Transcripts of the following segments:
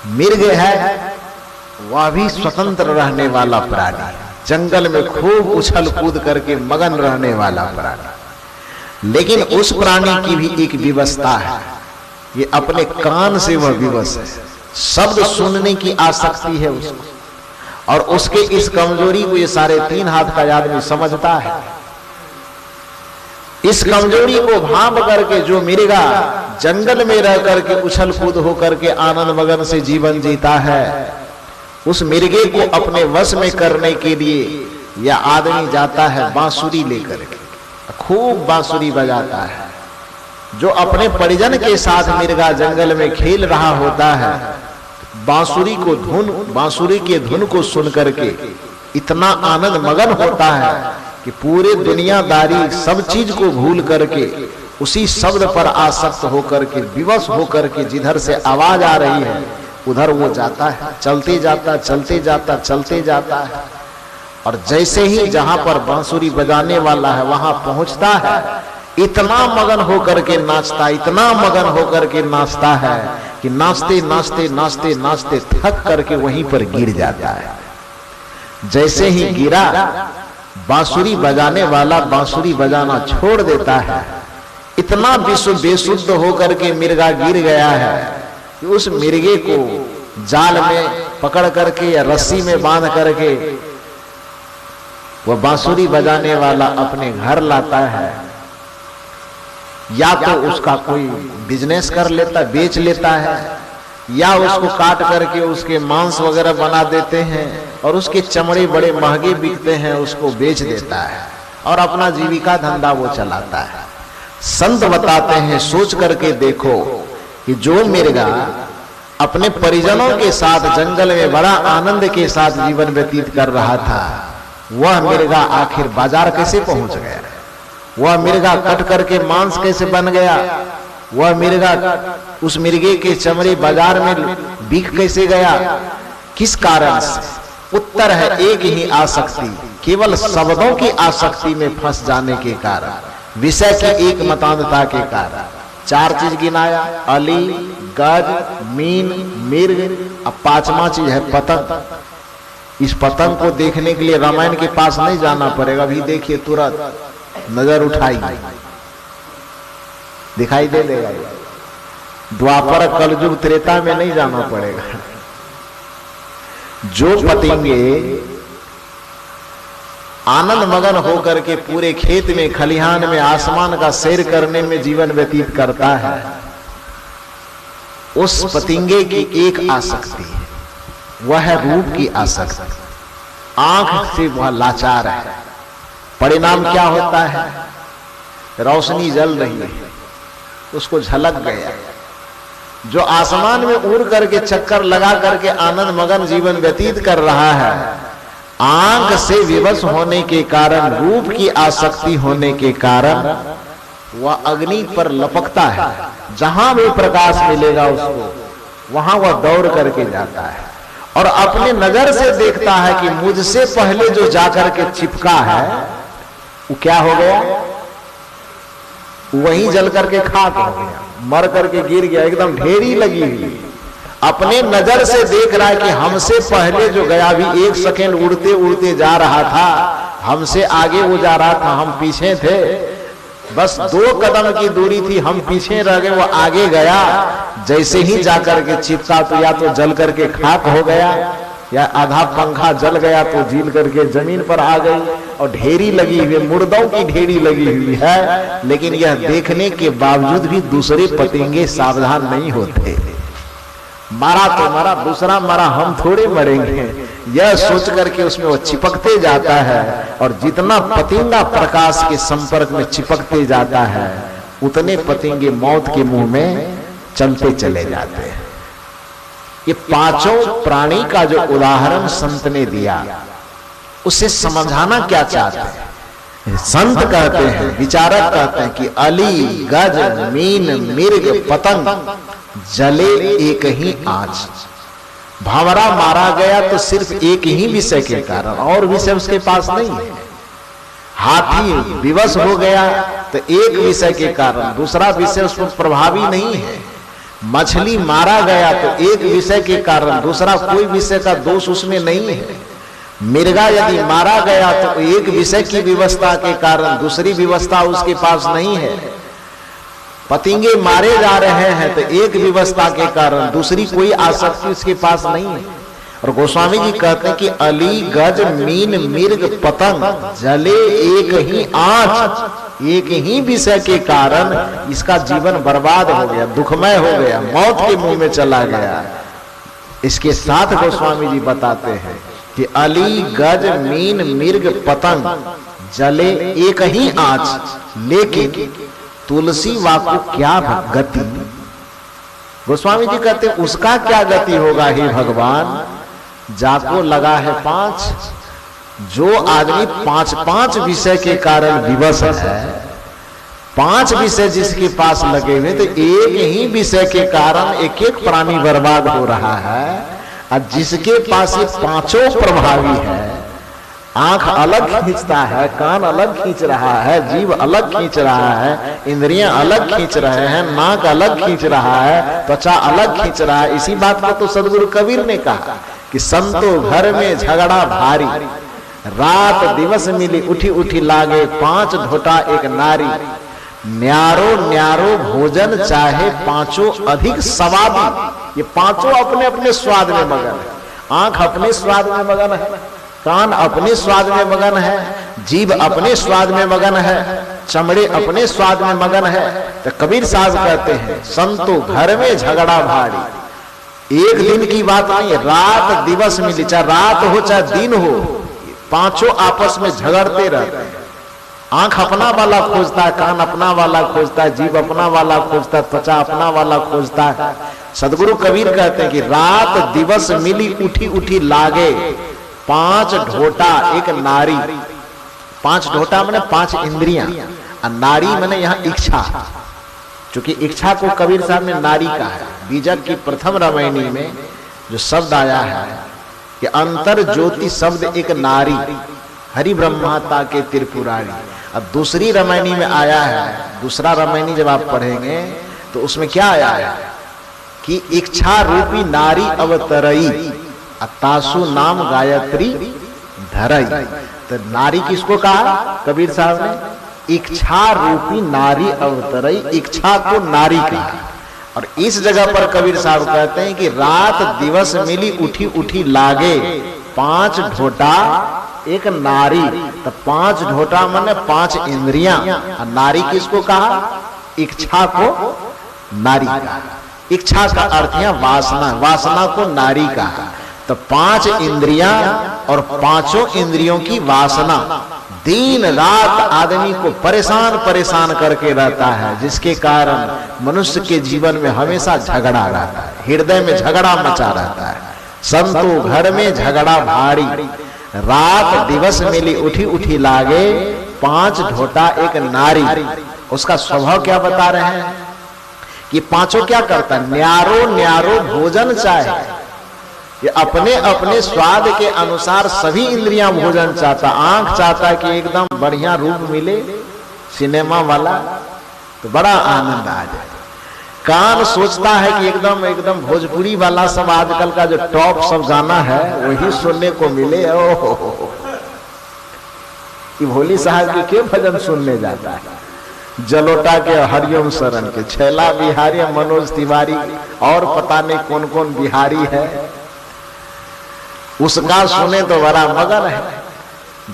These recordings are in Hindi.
मिर्ग है वह भी स्वतंत्र रहने वाला प्राणी, जंगल में खूब उछल कूद करके मगन रहने वाला प्राणी। लेकिन उस प्राणी की भी एक विवशता है, ये अपने कान से वह विवश है, शब्द सुनने की आसक्ति है उसको, और उसके इस कमजोरी को ये 3.5 हाथ का आदमी समझता है। इस कमजोरी को भांप करके जो मिर्गा जंगल में रह करके उछल कूद होकर के आनंद मगन से जीवन जीता है, उस मिर्गे को अपने वश में करने के लिए यह आदमी जाता है बांसुरी लेकर के, खूब बांसुरी बजाता है। जो अपने परिजन के साथ मिर्गा जंगल में खेल रहा होता है, बांसुरी के धुन को सुन करके इतना आनंद मगन होता है कि पूरे दुनियादारी सब चीज को भूल करके उसी शब्द पर आसक्त होकर के विवश होकर के जिधर से आवाज आ रही है उधर वो जाता है, चलते जाता है। और जैसे ही जहां पर बांसुरी बजाने वाला है वहां पहुंचता है, इतना मगन होकर के नाचता है कि नाचते थक करके वहीं पर गिर जाता है। जैसे ही गिरा, बांसुरी बजाने वाला बांसुरी बजाना छोड़ देता है। इतना बेसुद्ध होकर के मिर्गा गिर गया है कि उस मिर्गे को जाल में पकड़ करके या रस्सी में बांध करके वह बांसुरी बजाने वाला अपने घर लाता है, या तो उसका कोई बिजनेस कर लेता, बेच लेता है, या उसको काट करके उसके मांस वगैरह बना देते हैं और उसके चमड़े बड़े महंगे बिकते हैं, उसको बेच देता है और अपना जीविका धंधा वो चलाता है। संत बताते हैं, सोच करके देखो कि जो मिर्गा अपने परिजनों के साथ जंगल में बड़ा आनंद के साथ जीवन व्यतीत कर रहा था, वह मिर्गा आखिर बाजार कैसे पहुंच गया? वह मिर्गा कट करके मांस कैसे बन गया? वह मिर्गा, उस मिर्गे के चमड़े बाजार में बिक कैसे गया? किस कारण से? उत्तर है एक ही आसक्ति, केवल शब्दों की आसक्ति में फंस जाने के कारण, विषय की एक मतांधता के कारण। 4 चीज गिनाया, अली, गज, मीन, मिर्ग, अब 5वां चीज है पतंग। इस पतंग को देखने के लिए रामायण के पास नहीं जाना पड़ेगा, अभी देखिए तुरंत नजर उठाइए, दिखाई दे देगा। द्वापर, कलयुग, त्रेता में नहीं जाना पड़ेगा। जो पतंगे आनंद मगन होकर के पूरे खेत में, खलिहान में, आसमान का सैर करने में जीवन व्यतीत करता है, उस पतंगे की एक आसक्ति है, वह है रूप की आसक्ति। आंख से वह लाचार है। परिणाम क्या होता है? रोशनी जल रही है, उसको झलक गया। जो आसमान में उड़ करके चक्कर लगा करके आनंद मगन जीवन व्यतीत कर रहा है, आंख से विवश होने के कारण, रूप की आसक्ति होने के कारण वह अग्नि पर लपकता है। जहां भी प्रकाश मिलेगा उसको, वहां वह दौड़ करके जाता है और अपने नजर से देखता है कि मुझसे पहले जो जाकर के चिपका है वो क्या हो गया? वहीं जल करके खाक हो गया, मर करके गिर गया, एकदम ढेरी लगी हुई। अपने नजर से देख रहा है कि हमसे पहले जो गया, भी 1 सेकेंड उड़ते उड़ते जा रहा था, हमसे आगे वो जा रहा था, हम पीछे थे, बस 2 कदम की दूरी थी, हम पीछे रह गए, वो आगे गया। जैसे ही जाकर के चिपका तो या तो जल करके खाक हो गया, या आधा पंखा जल गया तो झील करके जमीन पर आ गई, और ढेरी लगी हुई, मुर्दों की ढेरी लगी हुई है। लेकिन यह देखने के बावजूद भी दूसरे पतंगे सावधान नहीं होते। मारा तो मारा, दूसरा मारा, हम थोड़े मरेंगे, यह सोच करके उसमें वो चिपकते जाता है। और जितना पतंगा प्रकाश के संपर्क में चिपकते जाता है, उतने पतंगे मौत के मुंह में चलते चले जाते हैं। ये 5 प्राणी का जो उदाहरण संत ने दिया, उसे समझाना क्या चाहते हैं? संत कहते हैं, विचारक कहते हैं कि अली, गज, मीन, मिर्ग, पतंग जले एक ही आंच। भंवरा मारा गया तो सिर्फ एक ही विषय के कारण, और विषय उसके पास नहीं है। हाथी विवश हो गया तो एक विषय के कारण, दूसरा विषय उस पर प्रभावी नहीं है। मछली मारा गया तो एक विषय के कारण, दूसरा कोई विषय का दोष उसमें नहीं है। मिर्गा यदि मारा गया तो एक विषय की व्यवस्था के कारण दूसरी व्यवस्था उसके पास नहीं है। पतंगे मारे जा रहे हैं तो एक व्यवस्था के कारण दूसरी कोई आसक्ति उसके पास नहीं है। और गोस्वामी जी कहते हैं कि अली गज मीन मिर्ग पतंग जले एक ही आंच, एक ही विषय के कारण इसका जीवन बर्बाद हो गया, दुखमय हो गया, मौत के मुंह में चला गया। इसके साथ गोस्वामी जी बताते हैं कि अली गज मीन मिर्ग पतंग जले एक ही आंच, लेकिन तुलसी वाकु क्या गति। गोस्वामी जी कहते हैं उसका क्या गति होगा हे भगवान, जाको लगा है 5। जो आदमी 5 विषय के कारण विवश है, 5 विषय जिसके पास लगे हुए, तो एक ही विषय के कारण एक एक प्राणी बर्बाद हो रहा है। और जिसके पास ये 5 प्रभावी है, आंख अलग खींचता है, कान अलग खींच रहा है, जीभ अलग खींच रहा है, इंद्रियां अलग खींच रहे हैं, नाक अलग खींच रहा है, त्वचा अलग खींच रहा है। इसी बात को तो सदगुरु कबीर ने कहा कि संतो घर में झगड़ा भारी, रात दिवस मिली उठी उठी लागे, 5 ढोटा एक नारी, न्यारो न्यारो भोजन चाहे 5 अधिक स्वादी। ये 5 अपने अपने स्वाद में मगन है। आंख अपने स्वाद में मगन है, कान अपने स्वाद में मगन है, जीभ अपने स्वाद में मगन है, चमड़े अपने स्वाद में मगन है। तो कबीर साहब कहते हैं संतो घर में झगड़ा भारी। एक दिन की बात नहीं है, रात दिवस मिली, चाहे रात हो चाहे दिन हो, 5 आपस में झगड़ते रहते हैं। आंख अपना वाला खोजता है, कान अपना वाला खोजता है, जीभ अपना वाला खोजता है, त्वचा अपना वाला खोजता है। सदगुरु कबीर कहते हैं कि रात दिवस मिली उठी उठी लागे, 5 ढोटा एक नारी। 5 ढोटा माने 5 इंद्रियां, और नारी माने यहाँ इच्छा। चूंकि इच्छा को कबीर साहब ने नारी कहा है। बीजक की प्रथम रामायणी में जो शब्द आया है कि अंतर ज्योति शब्द एक नारी, हरि ब्रह्माता के त्रिपुरारी। अब दूसरी रामायणी में आया है, दूसरा रामायणी जब आप पढ़ेंगे तो उसमें क्या आया है कि इच्छा रूपी नारी अवतरई, तासु नाम गायत्री धरई। तो नारी किसको कहा कबीर साहब ने, इच्छा रूपी नारी अवतरई, इच्छा को नारी कहा। और इस जगह पर कबीर साहब कहते हैं कि रात दिवस मिली उठी उठी लागे, 5 ढोटा एक नारी। तो 5 ढोटा माने 5 इंद्रियां, और नारी किसको कहा, इच्छा को नारी कहा। इच्छा का अर्थ है वासना, वासना को नारी कहा। तो 5 इंद्रियां और 5 इंद्रियों की वासना दिन रात आदमी को परेशान परेशान करके रहता है, जिसके कारण मनुष्य के जीवन में हमेशा झगड़ा रहता है, हृदय में झगड़ा मचा रहता है। संतो घर में झगड़ा भारी, रात दिवस मिली उठी उठी लागे, 5 ढोटा एक नारी। उसका स्वभाव क्या बता रहे हैं कि 5 क्या करता है, न्यारो न्यारो भोजन चाहे। ये अपने अपने स्वाद के अनुसार सभी इंद्रियां भोजन चाहता। आंख चाहता है कि एकदम बढ़िया रूप मिले सिनेमा वाला, तो बड़ा आनंद आ जाए। कान सोचता है कि एकदम एकदम भोजपुरी वाला सब आजकल का जो टॉप सब गाना है वही सुनने को मिले। ओहो, कि भोली साहब के क्यों भजन सुनने जाता है, जलोटा के हरिओम शरण के, छैला बिहारी, मनोज तिवारी, और पता नहीं कौन कौन बिहारी है, उसका सुने तो बड़ा मगन है।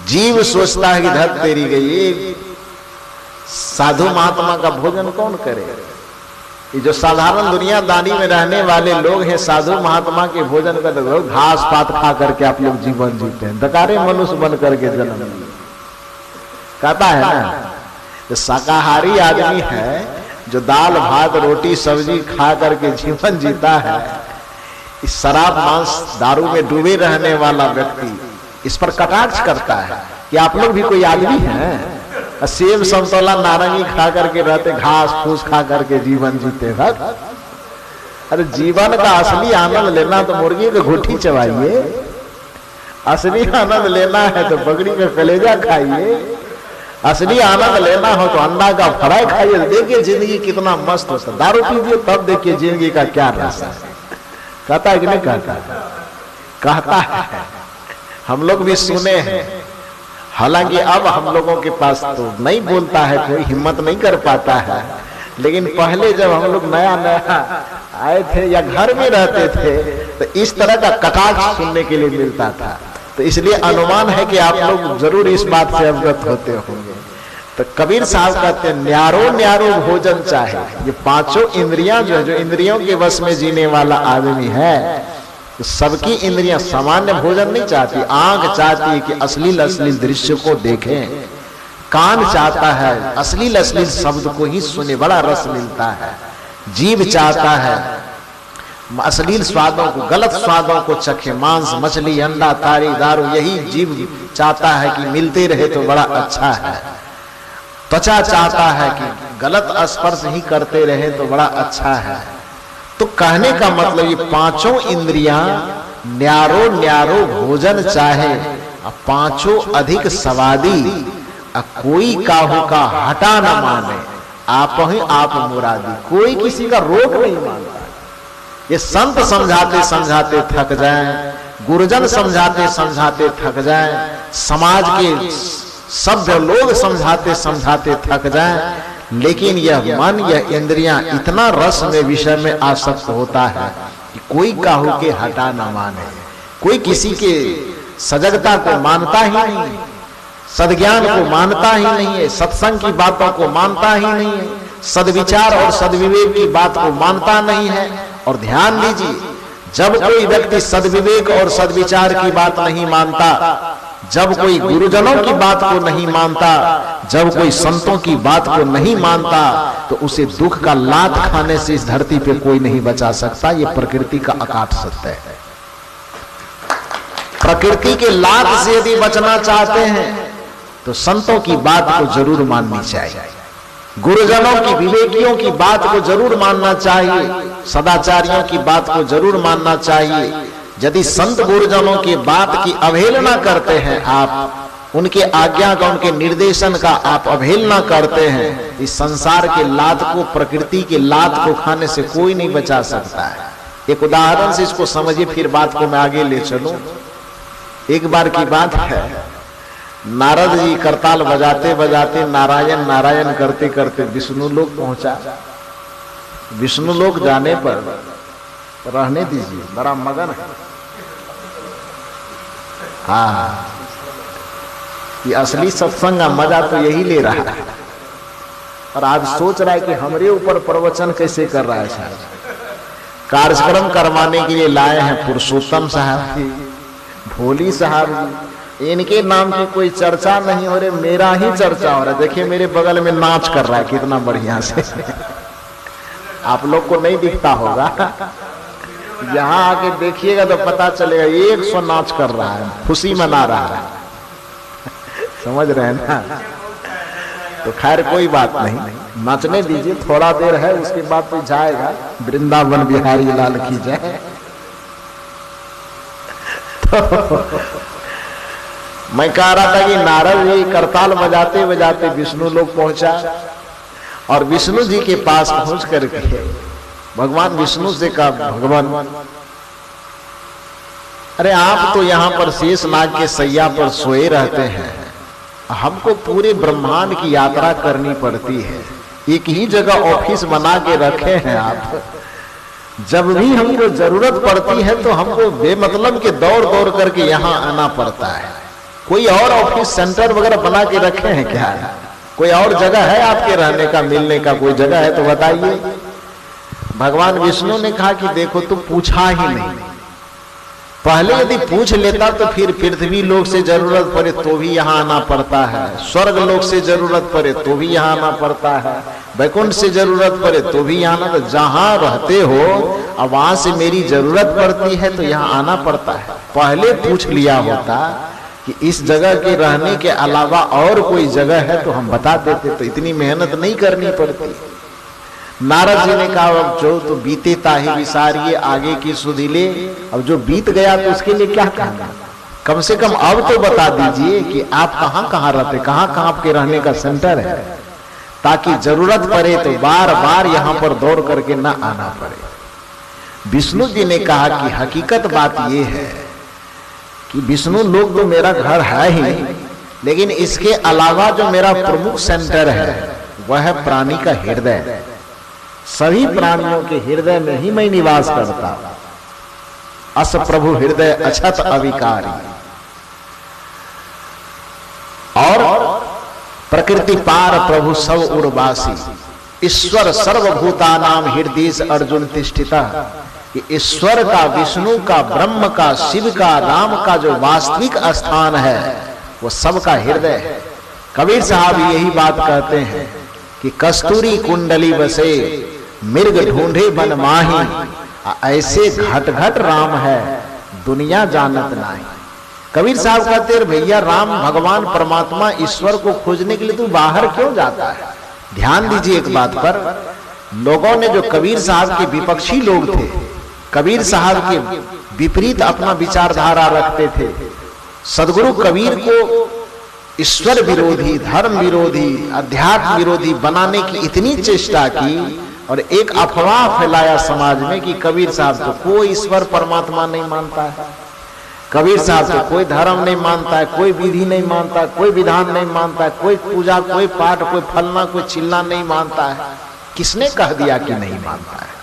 जीव सोचता है कि धर तेरी गई, साधु महात्मा का भोजन कौन करे। ये जो साधारण दुनियादारी में रहने वाले लोग हैं, साधु महात्मा के भोजन करते लोग घास पात खा करके आप लोग जीवन जीते हैं, दकारे मनुष्य बन करके जन्म कहता है ना। तो शाकाहारी आदमी है जो दाल भात रोटी सब्जी खा करके जीवन जीता है, इस शराब मांस दारू में डूबे रहने वाला व्यक्ति इस पर कटाक्ष करता है कि आप लोग भी कोई आदमी हैं, सेब संतोला नारंगी खा करके रहते, घास फूस खा करके जीवन जीते। अरे जीवन का असली आनंद लेना तो मुर्गी की घुट्टी चबाइए, असली आनंद लेना है तो बकरी का कलेजा खाइए, असली आनंद लेना हो तो अंडा का फ्राई खाइए, देखिए जिंदगी कितना मस्त होता है। दारू पीजिए तब देखिए जिंदगी का क्या रस है। कहता है कि नहीं कहता? कहता है, हम लोग भी सुने हैं। हालांकि अब हम लोगों के पास तो नहीं बोलता है, कोई हिम्मत नहीं कर पाता है, लेकिन पहले जब हम लोग नया नया आए थे या घर में रहते थे तो इस तरह का कटाक्ष सुनने के लिए मिलता था। तो इसलिए अनुमान है कि आप लोग जरूर इस बात से अवगत होते होंगे। तो कबीर साहब कहते हैं न्यारो न्यारो भोजन चाहे। ये पांचों इंद्रियां जो है, जो इंद्रियों के वश में जीने वाला आदमी है, तो सबकी इंद्रियां सामान्य भोजन नहीं चाहती। आंख चाहती है कि अश्लील अश्लील दृश्य को देखें, कान चाहता है अश्लील अश्लील शब्द को ही सुने, बड़ा रस मिलता है। जीभ चाहता है अश्लील स्वादों को, गलत स्वादों को चखे, मांस मछली अंडा तारी दारू, यही जीभ चाहता है कि मिलते रहे तो बड़ा अच्छा है। त्वचा चाहता है कि गलत स्पर्श ही करते रहे तो बड़ा अच्छा है। तो कहने का मतलब ये पांचों इंद्रियां न्यारो न्यारो भोजन चाहे, पांचों अधिक सवादी, कोई काहू का हटा न माने, आप ही आप मुरादी। कोई किसी का रोक नहीं मानता। ये संत समझाते समझाते थक जाएं, गुरुजन समझाते समझाते थक जाएं, समाज के सभ्य लोग समझाते समझाते थक जाएं, लेकिन यह मन यह इंद्रियां इतना रस में विषय में आसक्त होता है कि कोई काहू के हटा न माने। कोई किसी के सजगता को मानता ही नहीं, सद्ज्ञान को मानता ही नहीं है, सत्संग की बातों को मानता ही नहीं है, सद्विचार और सद्विवेक की बात को मानता नहीं है। और ध्यान दीजिए, जब कोई व्यक्ति सद्विवेक और सद्विचार की बात नहीं मानता, जब कोई गुरुजनों की बात को नहीं मानता, जब कोई संतों की बात को नहीं मानता, तो उसे दुख का लात खाने से इस धरती पे कोई नहीं बचा सकता। ये प्रकृति का अकाट सत्य है। प्रकृति के लात से यदि बचना चाहते हैं तो संतों की बात को जरूर माननी चाहिए, गुरुजनों की विवेकियों की बात को जरूर मानना चाहिए, सदाचारियों की बात को जरूर मानना चाहिए। यदि संत गुरुजनों की बात की अवहेलना करते हैं आप, उनके आज्ञा का उनके निर्देशन का आप अवहेलना करते हैं, इस संसार के लात को, प्रकृति के लात को खाने से कोई नहीं बचा सकता है। एक उदाहरण से इसको समझिए, फिर बात को मैं आगे ले चलूं। एक बार की बात है, नारद जी करताल बजाते बजाते नारायण नारायण करते करते विष्णु लोक पहुंचा। विष्णु लोक जाने पर, रहने दीजिए, बड़ा मगन है। हाँ, ये असली सत्संग का मजा तो यही ले रहा है। और आज सोच रहा है कि हमरे ऊपर प्रवचन कैसे कर रहा है साहब। कार्यक्रम करवाने के लिए लाए हैं पुरुषोत्तम साहब जी, भोली साहब जी, इनके नाम की कोई चर्चा नहीं हो रही, मेरा ही चर्चा हो रहा है। देखिए मेरे बगल में नाच कर रहा है कितना बढ़िया से। आप लोग को नहीं दिखता होगा, यहाँ आके देखिएगा तो पता चलेगा 100 नाच कर रहा है, खुशी मना रहा है। समझ रहे हैं ना? तो खैर कोई बात नहीं, नाचने दीजिए, थोड़ा देर है, उसके बाद तो जाएगा। वृंदावन बिहारी लाल की जय। तो मैं कह रहा था कि नारद जी करताल बजाते बजाते विष्णु लोक पहुंचा, और विष्णु जी के पास पहुंच करके भगवान विष्णु से कहा, भगवान अरे आप तो यहाँ पर शेषनाग के सैया पर सोए रहते हैं, हमको पूरे ब्रह्मांड की यात्रा करनी पड़ती है, एक ही जगह ऑफिस बना के रखे हैं आप, जब भी हमको जरूरत पड़ती है तो हमको बेमतलब के दौड़ दौड़ करके यहाँ आना पड़ता है। कोई और ऑफिस सेंटर वगैरह बना के रखे हैं क्या? कोई और जगह है आपके रहने का, मिलने का कोई जगह है तो बताइए। भगवान विष्णु ने कहा कि देखो तुम पूछा ही नहीं, पहले यदि पूछ लेता तो फिर पृथ्वी लोक से जरूरत पड़े तो भी यहाँ आना पड़ता है, स्वर्ग लोक से जरूरत पड़े तो भी यहाँ आना पड़ता है, वैकुंठ से जरूरत पड़े तो भी यहाँ आना। तो जहाँ रहते हो अब वहां से मेरी जरूरत पड़ती है तो यहाँ आना पड़ता है। पहले पूछ लिया होता कि इस जगह के रहने के अलावा और कोई जगह है तो हम बता देते, तो इतनी मेहनत नहीं करनी पड़ती। नारद जी ने कहा अब जो तो बीते ताहि विसारिए, आगे की सुधि ले। अब जो बीत गया तो उसके लिए क्या कहना, कम से कम अब तो बता दीजिए कि आप कहां कहां रहते, कहां कहां आपके रहने का सेंटर है, ताकि जरूरत पड़े तो बार बार यहां पर दौड़ करके ना आना पड़े। विष्णु जी ने कहा कि हकीकत बात यह है कि विष्णु लोक तो मेरा घर है ही, लेकिन इसके अलावा जो मेरा प्रमुख सेंटर है वह है प्राणी का हृदय। सभी प्राणियों के हृदय में ही मैं निवास करता हूं। अस प्रभु हृदय अछत अविकारी। और प्रकृति पार प्रभु सब उर्वासी, ईश्वर सर्वभूतानाम हृदय अर्जुन तिष्ठिता। ईश्वर का, विष्णु का, ब्रह्म का, शिव का, राम का जो वास्तविक स्थान है वो सबका हृदय है। कबीर साहब यही बात कहते हैं कि कस्तूरी कुंडली बसे मिर्ग ढूंढे बन माही, ऐसे घट घट राम है दुनिया जानत नाही। कबीर साहब कहते हैं भैया राम भगवान परमात्मा ईश्वर को खोजने के लिए तू बाहर क्यों जाता है? ध्यान दीजिए एक बात पर, लोगों ने जो कबीर साहब के विपक्षी लोग थे, कबीर साहब के विपरीत अपना विचारधारा रखते थे, सदगुरु कबीर को ईश्वर विरोधी, धर्म विरोधी, अध्यात्म विरोधी बनाने की इतनी चेष्टा की और एक अफवाह फैलाया समाज में कि कबीर साहब तो कोई ईश्वर परमात्मा नहीं मानता है, कबीर साहब तो कोई धर्म नहीं मानता है, कोई विधि नहीं मानता है, कोई विधान नहीं मानता है, कोई पूजा, कोई पाठ, कोई फलना, कोई चिल्ला नहीं मानता है। किसने कह दिया कि नहीं मानता है?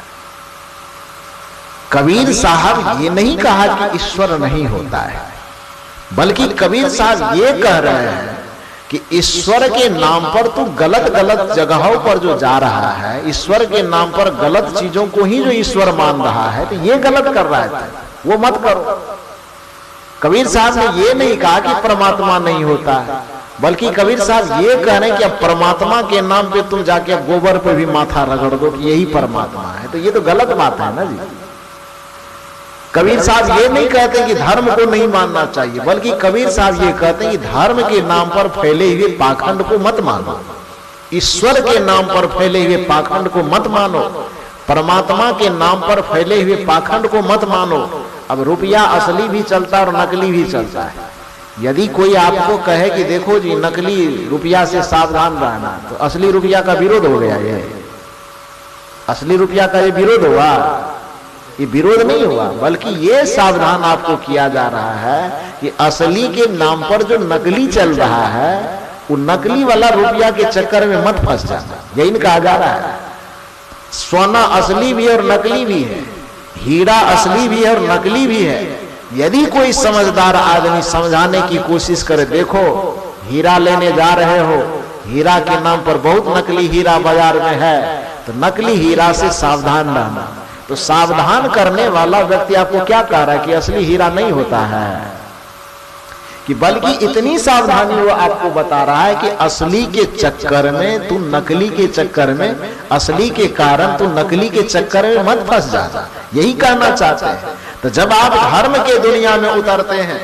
कबीर साहब ये नहीं कहा कि ईश्वर नहीं होता है, बल्कि कबीर साहब ये कह रहे हैं कि ईश्वर के नाम पर तू गलत गलत जगहों पर जो जा रहा है, ईश्वर के नाम पर गलत चीजों को ही जो ईश्वर मान रहा है, तो ये गलत कर रहा है, वो मत करो। कबीर साहब ने ये नहीं कहा कि परमात्मा नहीं होता है, बल्कि कबीर साहब ये कह रहे हैं कि अब परमात्मा के नाम पे तुम जाके गोबर पे भी माथा रगड़ दो कि यही परमात्मा है, तो ये तो गलत बात है ना जी। कबीर साहब ये नहीं कहते कि धर्म को नहीं मानना चाहिए, बल्कि कबीर साहब ये कहते हैं कि धर्म के नाम पर फैले हुए पाखंड को मत मानो, ईश्वर के नाम पर फैले हुए पाखंड को मत मानो, परमात्मा के नाम पर फैले हुए पाखंड को मत मानो। अब रुपया असली भी चलता है और नकली भी चलता है। यदि कोई आपको कहे कि देखो जी नकली रुपया से सावधान रहना, तो असली रुपया का विरोध हो गया। ये असली रुपया का ये विरोध हुआ, ये विरोध नहीं हुआ, बल्कि ये सावधान आपको किया जा रहा है कि असली के नाम पर जो नकली चल रहा है, वो नकली वाला रुपया के चक्कर में मत फंस जाना, यही कहा जा रहा है। सोना असली भी और नकली भी है, हीरा असली भी है और नकली भी है। यदि कोई समझदार आदमी समझाने की कोशिश करे, देखो हीरा लेने जा रहे हो, हीरा के नाम पर बहुत नकली हीरा बाजार में है, तो नकली हीरा से सावधान रहना। तो सावधान करने वाला व्यक्ति आपको क्या कह रहा है कि असली हीरा नहीं होता है, कि बल्कि इतनी सावधानी वो आपको बता रहा है कि असली के चक्कर में तू नकली के चक्कर में, असली के कारण तू नकली के चक्कर में मत फंस जा, यही कहना चाहते हैं। तो जब आप धर्म के दुनिया में उतरते हैं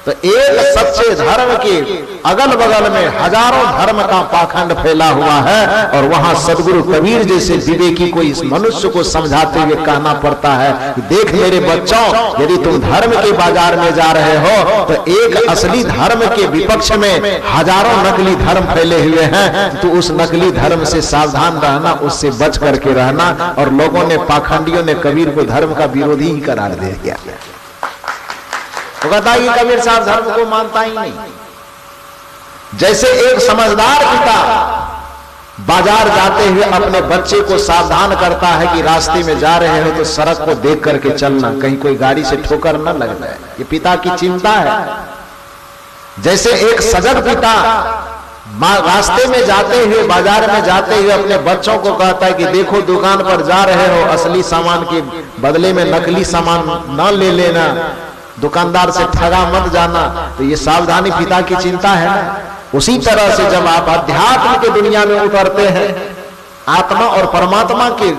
तो एक सच्चे धर्म के अगल बगल में हजारों धर्म का पाखंड फैला हुआ है, और वहां सदगुरु कबीर जैसे विवेकी को इस मनुष्य को समझाते हुए कहना पड़ता है कि देख मेरे बच्चों, यदि तुम धर्म के बाजार में जा रहे हो तो एक असली धर्म के विपक्ष में हजारों नकली धर्म फैले हुए हैं, तो उस नकली धर्म से सावधान रहना, उससे बच करके रहना। और लोगों ने, पाखंडियों ने कबीर को धर्म का विरोधी ही करार दे दिया। तो कहता है कि कबीर साहब धर्म को मानता ही नहीं। जैसे एक समझदार पिता बाजार जाते हुए अपने बच्चे को सावधान करता है कि रास्ते में जा रहे हो तो सड़क को देख करके चलना, कहीं कोई गाड़ी से ठोकर न लग जाए, ये पिता की चिंता है। जैसे एक सजग पिता रास्ते में जाते हुए, बाजार में जाते हुए अपने बच्चों को कहता है कि देखो दुकान पर जा रहे हो, असली सामान के बदले में नकली सामान न ले लेना, दुकानदार से ठगा मत जाना, तो ये सावधानी पिता की चिंता है ना। उसी तरह से जब आप अध्यात्म के दुनिया में उतरते हैं, आत्मा और परमात्मा के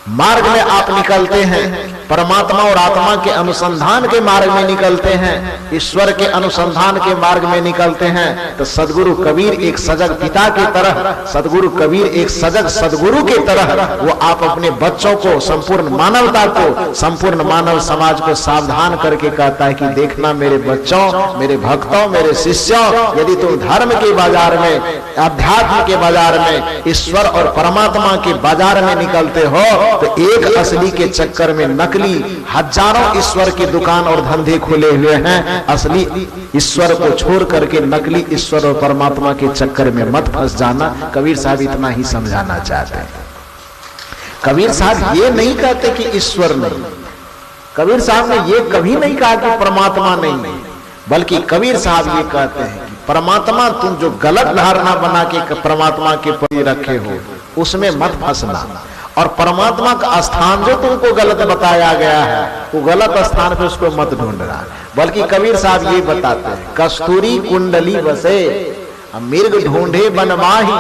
मार्ग में आप निकलते हैं, परमात्मा और आत्मा के अनुसंधान के मार्ग में निकलते हैं, ईश्वर के अनुसंधान के मार्ग में निकलते हैं, तो सदगुरु कबीर एक सजग पिता की तरह, सदगुरु कबीर एक सजग सदगुरु की तरह वो आप अपने बच्चों को, संपूर्ण मानवता को, संपूर्ण मानव समाज को सावधान करके कहता है कि देखना मेरे बच्चों, मेरे भक्तों, मेरे शिष्यों, यदि तुम धर्म के बाजार में, अध्यात्म के बाजार में, ईश्वर और परमात्मा के बाजार में निकलते हो, तो एक असली के चक्कर में नकली हजारों ईश्वर की दुकान और धंधे खुले हुए हैं। असली ईश्वर को छोड़ करके नकली ईश्वर और परमात्मा के चक्कर में मत फंस जाना। कबीर साहब इतना ही समझाना चाहते हैं। कबीर साहब ये नहीं कहते कि ईश्वर नहीं, कबीर साहब ने ये कभी नहीं कहा कि परमात्मा नहीं, बल्कि कबीर साहब ये कहते हैं कि परमात्मा, तुम जो गलत धारणा बना के परमात्मा के प्रति रखे हो उसमें मत फंसना, और परमात्मा का स्थान जो तुमको गलत बताया गया है वो गलत स्थान पे उसको मत ढूंढना। बल्कि कबीर साहब ये बताते हैं, कस्तूरी कुंडली बसे मिर्ग ढूंढे बनमाही,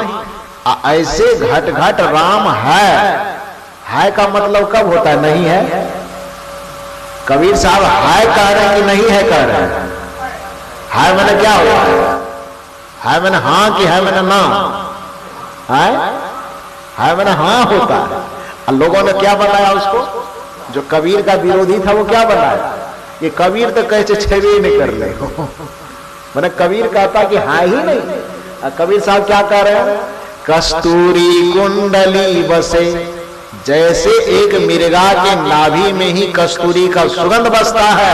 ऐसे घट घट राम है का मतलब कब होता है? नहीं है। कबीर साहब है कह रहे हैं कि नहीं है कह रहे हैं? है मैंने क्या होता है मैंने हाँ कि है मैंने ना? है मैंने हाँ होता है। और लोगों ने क्या बनाया उसको? जो कबीर का विरोधी था वो क्या बनाया? ये कबीर तो कैसे छेड़े नहीं कर ले मैंने कबीर कहता कि हाँ ही नहीं। और कबीर साहब क्या कह रहे हैं? कस्तूरी कुंडली बसे, जैसे एक मिर्गा के नाभि में ही कस्तूरी का सुगंध बसता है,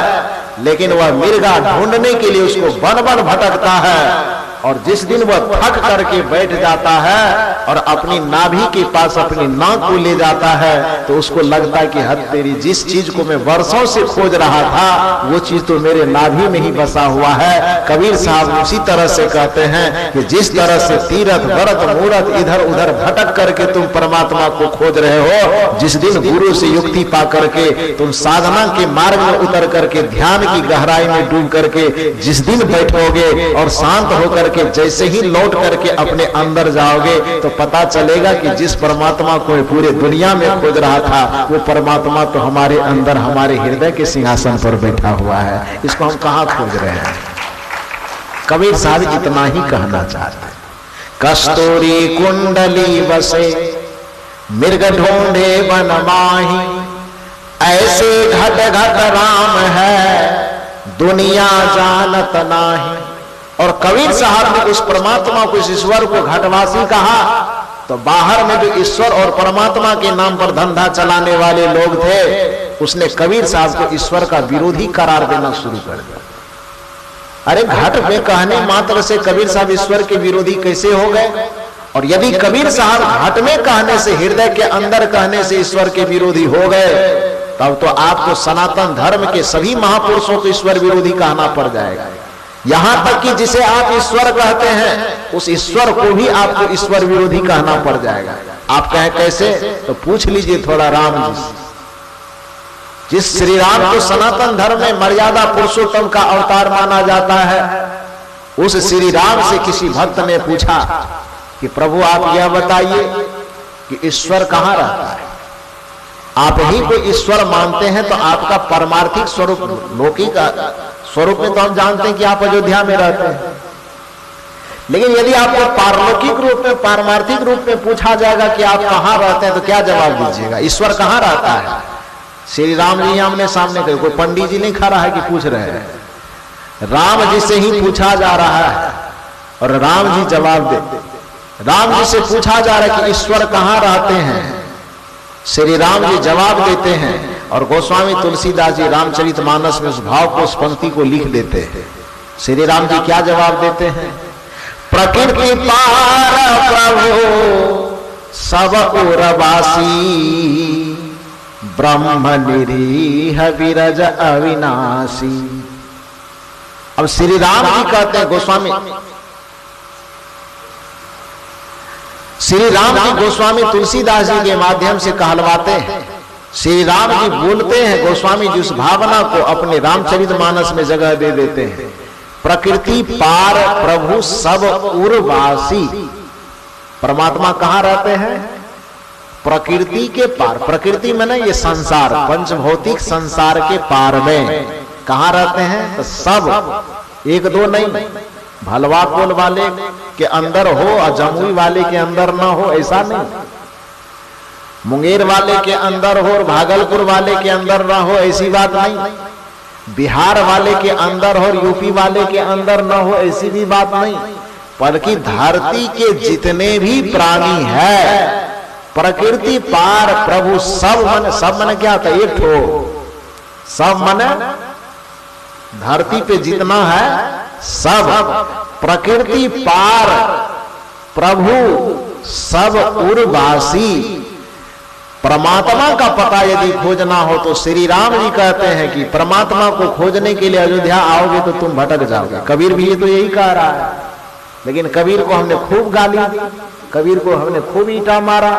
लेकिन वह मिर्गा ढूंढने के लिए उसको बन बन भटकता है, और जिस दिन वह थक करके बैठ जाता है और अपनी नाभि के पास अपनी नाक को ले जाता है, तो उसको लगता है कि हद तेरी, जिस चीज को मैं वर्षों से खोज रहा था वो चीज तो मेरे नाभि में ही बसा हुआ है। कबीर साहब उसी तरह से कहते हैं कि जिस तरह से तीरथ व्रत मूरत इधर उधर भटक करके तुम परमात्मा को खोज रहे हो, जिस दिन गुरु से युक्ति पा करके तुम साधना के मार्ग में उतर करके ध्यान की गहराई में डूब करके जिस दिन बैठोगे और शांत होकर के जैसे ही लौट करके अपने अंदर जाओगे, तो पता चलेगा कि जिस परमात्मा को पूरे दुनिया में खोज रहा था वो परमात्मा तो हमारे अंदर, हमारे हृदय के सिंहासन पर बैठा हुआ है। इसको हम कहां खोज रहे हैं? कबीर साहब इतना ही कहना चाहते हैं, कस्तूरी कुंडली बसे मिर्ग ढूंढे बनमाही, ऐसे घट घट राम है दुनिया जानत नाही। और कबीर साहब ने उस परमात्मा को, इस ईश्वर को घटवासी कहा, तो बाहर में जो ईश्वर और परमात्मा के नाम पर धंधा चलाने वाले लोग थे, उसने कबीर साहब को ईश्वर का विरोधी करार देना शुरू कर दिया। अरे घट में कहने मात्र से कबीर साहब ईश्वर के विरोधी कैसे हो गए? और यदि कबीर साहब घट में कहने से, हृदय के अंदर कहने से ईश्वर के विरोधी हो गए, तब तो आपको सनातन धर्म के सभी महापुरुषों को ईश्वर विरोधी कहना पड़ जाएगा। यहां तक कि जिसे आप ईश्वर कहते हैं उस ईश्वर को भी आपको ईश्वर विरोधी कहना पड़ जाएगा। आप कहें कैसे? तो पूछ लीजिए थोड़ा राम जी से। जिस श्री राम को सनातन धर्म में मर्यादा पुरुषोत्तम का अवतार माना जाता है, उस श्री राम से किसी भक्त ने पूछा कि प्रभु आप यह बताइए कि ईश्वर कहां रहता है? आप ही को ईश्वर मानते हैं तो आपका परमार्थिक स्वरूप, लौकिक स्वरूप में तो हम जानते हैं कि आप अयोध्या में रहते हैं, लेकिन यदि आपको पारलौकिक रूप में, पारमार्थिक रूप में पूछा जाएगा कि आप कहां रहते हैं, तो क्या जवाब दीजिएगा? ईश्वर कहां रहता है? श्री राम जी आमने सामने कहे, कोई पंडित जी नहीं खड़ा है कि पूछ रहे हैं, राम जी से ही पूछा जा रहा है और राम जी जवाब देते। राम जी से पूछा जा रहा है कि ईश्वर कहां रहते हैं, श्री राम जी जवाब देते हैं, और गोस्वामी तुलसीदास जी रामचरितमानस में उस भाव को, उस पंक्ति को लिख देते हैं। श्री राम जी क्या जवाब देते हैं? प्रकृति पार प्रभु सब उरवासी, ब्रह्म निरीह विरज अविनाशी। अब श्री राम जी कहते हैं, गोस्वामी श्री राम जी गोस्वामी तुलसीदास जी के माध्यम से कहलवाते हैं। श्री राम जी बोलते हैं, गोस्वामी जी उस भावना को अपने रामचरितमानस में जगह दे देते हैं। प्रकृति पार प्रभु सब उर्वासी, परमात्मा कहां रहते हैं? प्रकृति के पार, प्रकृति में ना ये संसार, पंचभौतिक संसार के पार में कहाँ रहते हैं? तो सब, एक दो नहीं, भलवा कोल वाले के अंदर हो और जमुई वाले के अंदर ना हो, ऐसा नहीं। मुंगेर वाले के अंदर हो और भागलपुर वाले के अंदर ना हो, ऐसी बात नहीं। बिहार वाले के अंदर हो और यूपी वाले के अंदर ना हो, ऐसी भी बात नहीं। बल्कि धरती के जितने भी प्राणी है, प्रकृति पार प्रभु सब मन क्या था? एक ठो सब मन, धरती पे जितना है सब प्रकृति पार प्रभु सब उर्वासी। परमात्मा का पता यदि खोजना हो तो श्री राम जी कहते हैं कि परमात्मा को खोजने के लिए अयोध्या आओगे तो तुम भटक जाओगे। कबीर भी ये तो यही कह रहा है, लेकिन कबीर को हमने खूब गाली दी, कबीर को हमने खूब ईंटा मारा,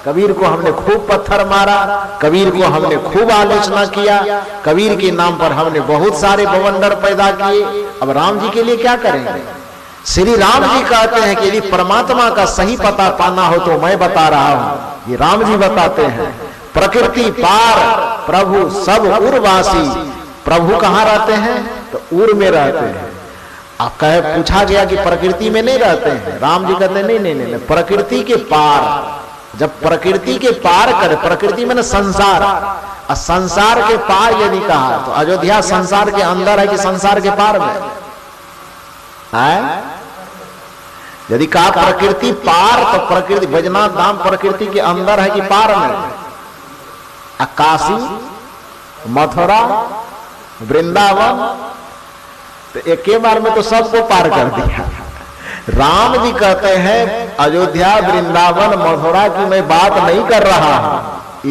कबीर को हमने खूब पत्थर मारा, कबीर को हमने खूब आलोचना किया, कबीर के नाम पर हमने बहुत सारे बवंडर पैदा किए। अब राम जी के लिए क्या करेंगे? श्री राम जी कहते हैं कि यदि परमात्मा का सही पता पाना हो तो मैं बता रहा हूं, ये राम जी बताते हैं, प्रकृति पार प्रभु सब उर्वासी। प्रभु कहाँ रहते हैं? तो उर में रहते हैं। आप कहे, पूछा गया कि प्रकृति में नहीं रहते हैं? राम जी कहते हैं नहीं, प्रकृति के पार। जब प्रकृति के पार करे, प्रकृति में ना संसार, और संसार के पार यदि कहा तो अयोध्या संसार के अंदर है कि संसार के पार में है? यदि कहा प्रकृति पार तो प्रकृति, बैजनाथ धाम प्रकृति के अंदर है कि पार में? काशी, मथुरा, वृंदावन, तो एक के बार में तो सबको पार कर दिया। राम जी कहते हैं अयोध्या, वृंदावन, मथुरा की मैं बात नहीं कर रहा हूं,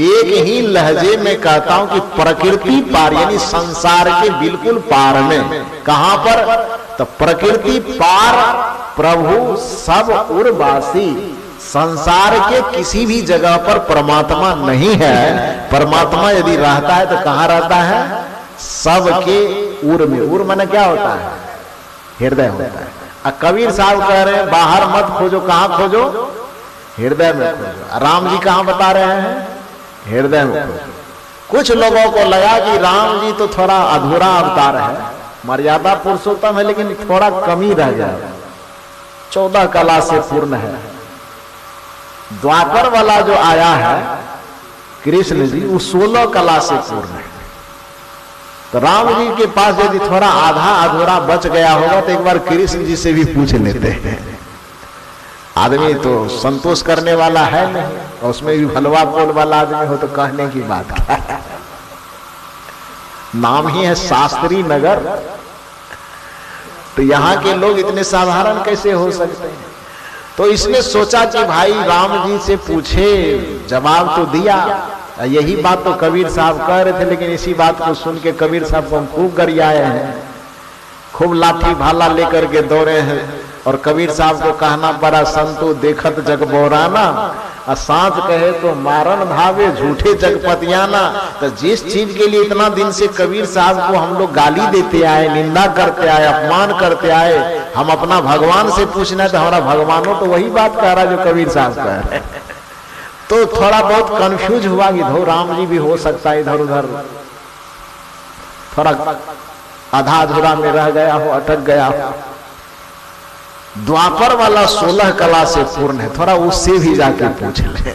एक ही लहजे में कहता हूं कि प्रकृति पार, यानी संसार के बिल्कुल पार में। कहां पर? तो प्रकृति पार प्रभु सब उर्वासी। संसार के किसी भी जगह पर परमात्मा नहीं है। परमात्मा यदि रहता है तो कहां रहता है? सबके उर में। उर माने क्या होता है? हृदय होता है। कबीर साहब कह रहे हैं बाहर मत खोजो, कहां खोजो? हृदय में खोजो। राम जी कहां बता रहे हैं? हृदय में खोजो। कुछ लोगों को लगा कि राम जी तो थोड़ा अधूरा अवतार है, मर्यादा पुरुषोत्तम है, लेकिन थोड़ा कमी रह गया, 14 कला से पूर्ण है। द्वापर वाला जो आया है कृष्ण जी, वो 16 कला से पूर्ण है। तो राम जी के पास यदि थोड़ा आधा अधूरा बच गया होगा तो एक बार कृष्ण जी से भी पूछ लेते हैं। आदमी तो संतोष करने वाला है नहीं, और उसमें भी भलवा बोल वाला आदमी हो तो कहने की बात क्या है? नाम ही है शास्त्री नगर, तो यहाँ के लोग इतने साधारण कैसे हो सकते हैं? तो इसने सोचा कि भाई राम जी से पूछे, जवाब तो दिया। यही बात तो कबीर साहब कह रहे थे, लेकिन इसी बात को सुन के कबीर साहब को हम खूब गरियाए हैं, खूब लाठी भाला लेकर के दौड़े हैं। और कबीर साहब को कहना पड़ा, संतो देखत जग बोराना, और सांस कहे तो मारन भावे झूठे जगपतियाना। तो जिस चीज के लिए इतना दिन से कबीर साहब को हम लोग गाली देते आए, निंदा करते आए, अपमान करते आए, हम अपना भगवान से पूछना तो हमारा भगवानों तो वही बात कह रहा जो कबीर साहब कह रहे हैं। तो थोड़ा बहुत कंफ्यूज हुआ कि धो राम जी भी हो सकता है इधर उधर थोड़ा आधा अधूरा में रह गया हो, अटक गया हो। द्वापर वाला 16 कला से पूर्ण है, थोड़ा उससे भी जाके पूछ ले।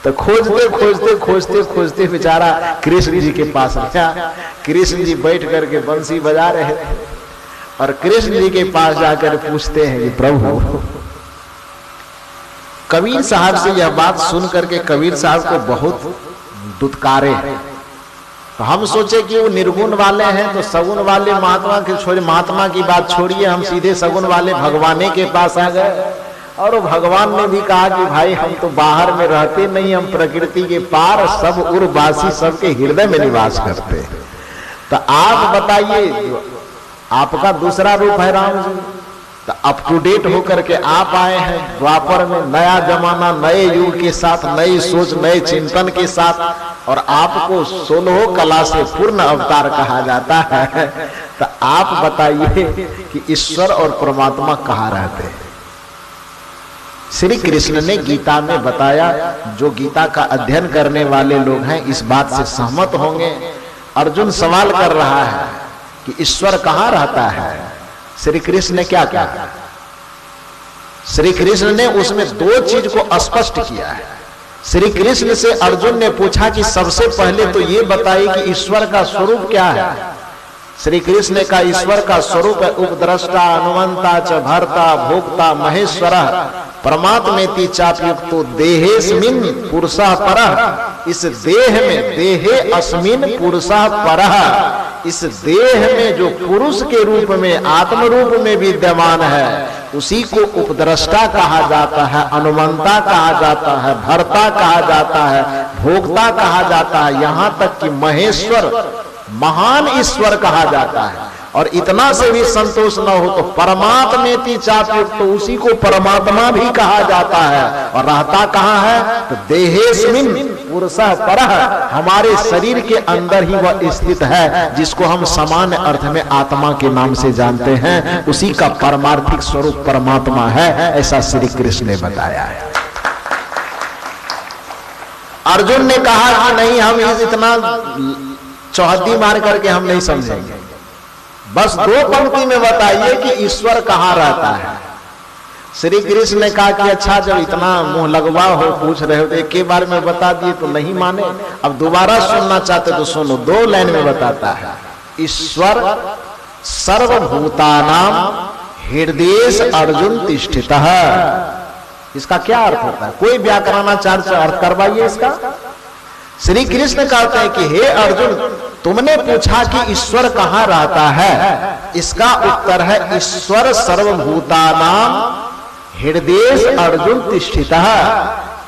तो खोजते खोजते खोजते खोजते बेचारा कृष्ण जी के पास आया। कृष्ण जी बैठ करके बंसी बजा रहे थे, और कृष्ण जी के पास जाकर पूछते हैं कि प्रभु, कबीर साहब से यह बात सुन करके कबीर साहब को बहुत दुत्कारे। तो हम सोचे कि वो निर्गुण वाले हैं, तो सगुण वाले महात्मा के छोड़े, महात्मा की बात छोड़िए, हम सीधे सगुण वाले भगवाने के पास आ गए। और भगवान ने भी कहा कि भाई हम तो बाहर में रहते नहीं, हम प्रकृति के पार सब उर्वासी सबके हृदय में निवास करते हैं। तो आप बताइए, आपका दूसरा रूप है राम जी, तो अप टू डेट होकर के आप आए हैं द्वापर में, नया जमाना, नए युग के साथ, नई सोच, नए चिंतन के साथ, और आपको 16 कला से पूर्ण अवतार कहा जाता है। तो आप बताइए कि ईश्वर और परमात्मा कहाँ रहते हैं? श्री कृष्ण ने गीता में बताया, जो गीता का अध्ययन करने वाले लोग हैं इस बात से सहमत होंगे। अर्जुन सवाल कर रहा है कि ईश्वर कहां रहता है। श्री कृष्ण ने क्या कहा? श्री कृष्ण ने उसमें दो चीज को स्पष्ट किया है। श्री कृष्ण से अर्जुन ने पूछा कि सबसे पहले तो ये बताइए कि ईश्वर का स्वरूप क्या है। श्री कृष्ण ने कहा ईश्वर का स्वरूप है उपद्रष्टा अनुमंता च भर्ता भोक्ता महेश्वरः परमात्मेति चाप्युक्तो देहेस्मिन् पुरुषः परः। इस देह में देहे अस्मिन् पुरुषः परः, इस देह में जो पुरुष के रूप में आत्म रूप में विद्यमान है उसी को उपद्रष्टा कहा जाता है, अनुमंता कहा जाता है, भर्ता कहा जाता है, भोक्ता कहा जाता है, यहां तक कि महेश्वर महान ईश्वर कहा जाता है। और इतना से भी संतोष न हो तो परमात्मेति चाप्युक्तो, तो उसी को परमात्मा भी कहा जाता है। और रहता कहाँ है? तो देहेस्मिन् पुरुषः परः, हमारे शरीर के अंदर ही वह स्थित है जिसको हम सामान्य अर्थ में आत्मा के नाम से जानते हैं, उसी का परमार्थिक स्वरूप परमात्मा है, ऐसा श्री कृष्ण ने बताया है। अर्जुन ने कहा कि नहीं, हम इतना चौहद्दी मार करके हम नहीं समझेंगे, बस दो पंक्ति में बताइए कि ईश्वर कहां रहता है। श्री कृष्ण ने कहा कि अच्छा, जब इतना मुंह लगवा हो, पूछ रहे हो तो एक के बारे में बता दिए तो नहीं माने, अब दोबारा सुनना चाहते तो सुनो। दो लाइन में बताता है, ईश्वर सर्वभूतानां हृदयेश अर्जुन तिष्ठितः। इसका क्या अर्थ होता है? कोई व्याकरणाचार्य से अर्थ करवाइए इसका। श्री कृष्ण कहते हैं कि हे अर्जुन, तुमने पूछा कि ईश्वर कहां रहता है, इसका उत्तर है ईश्वर सर्वभूतानां हृदयेश अर्जुन तिष्ठितः।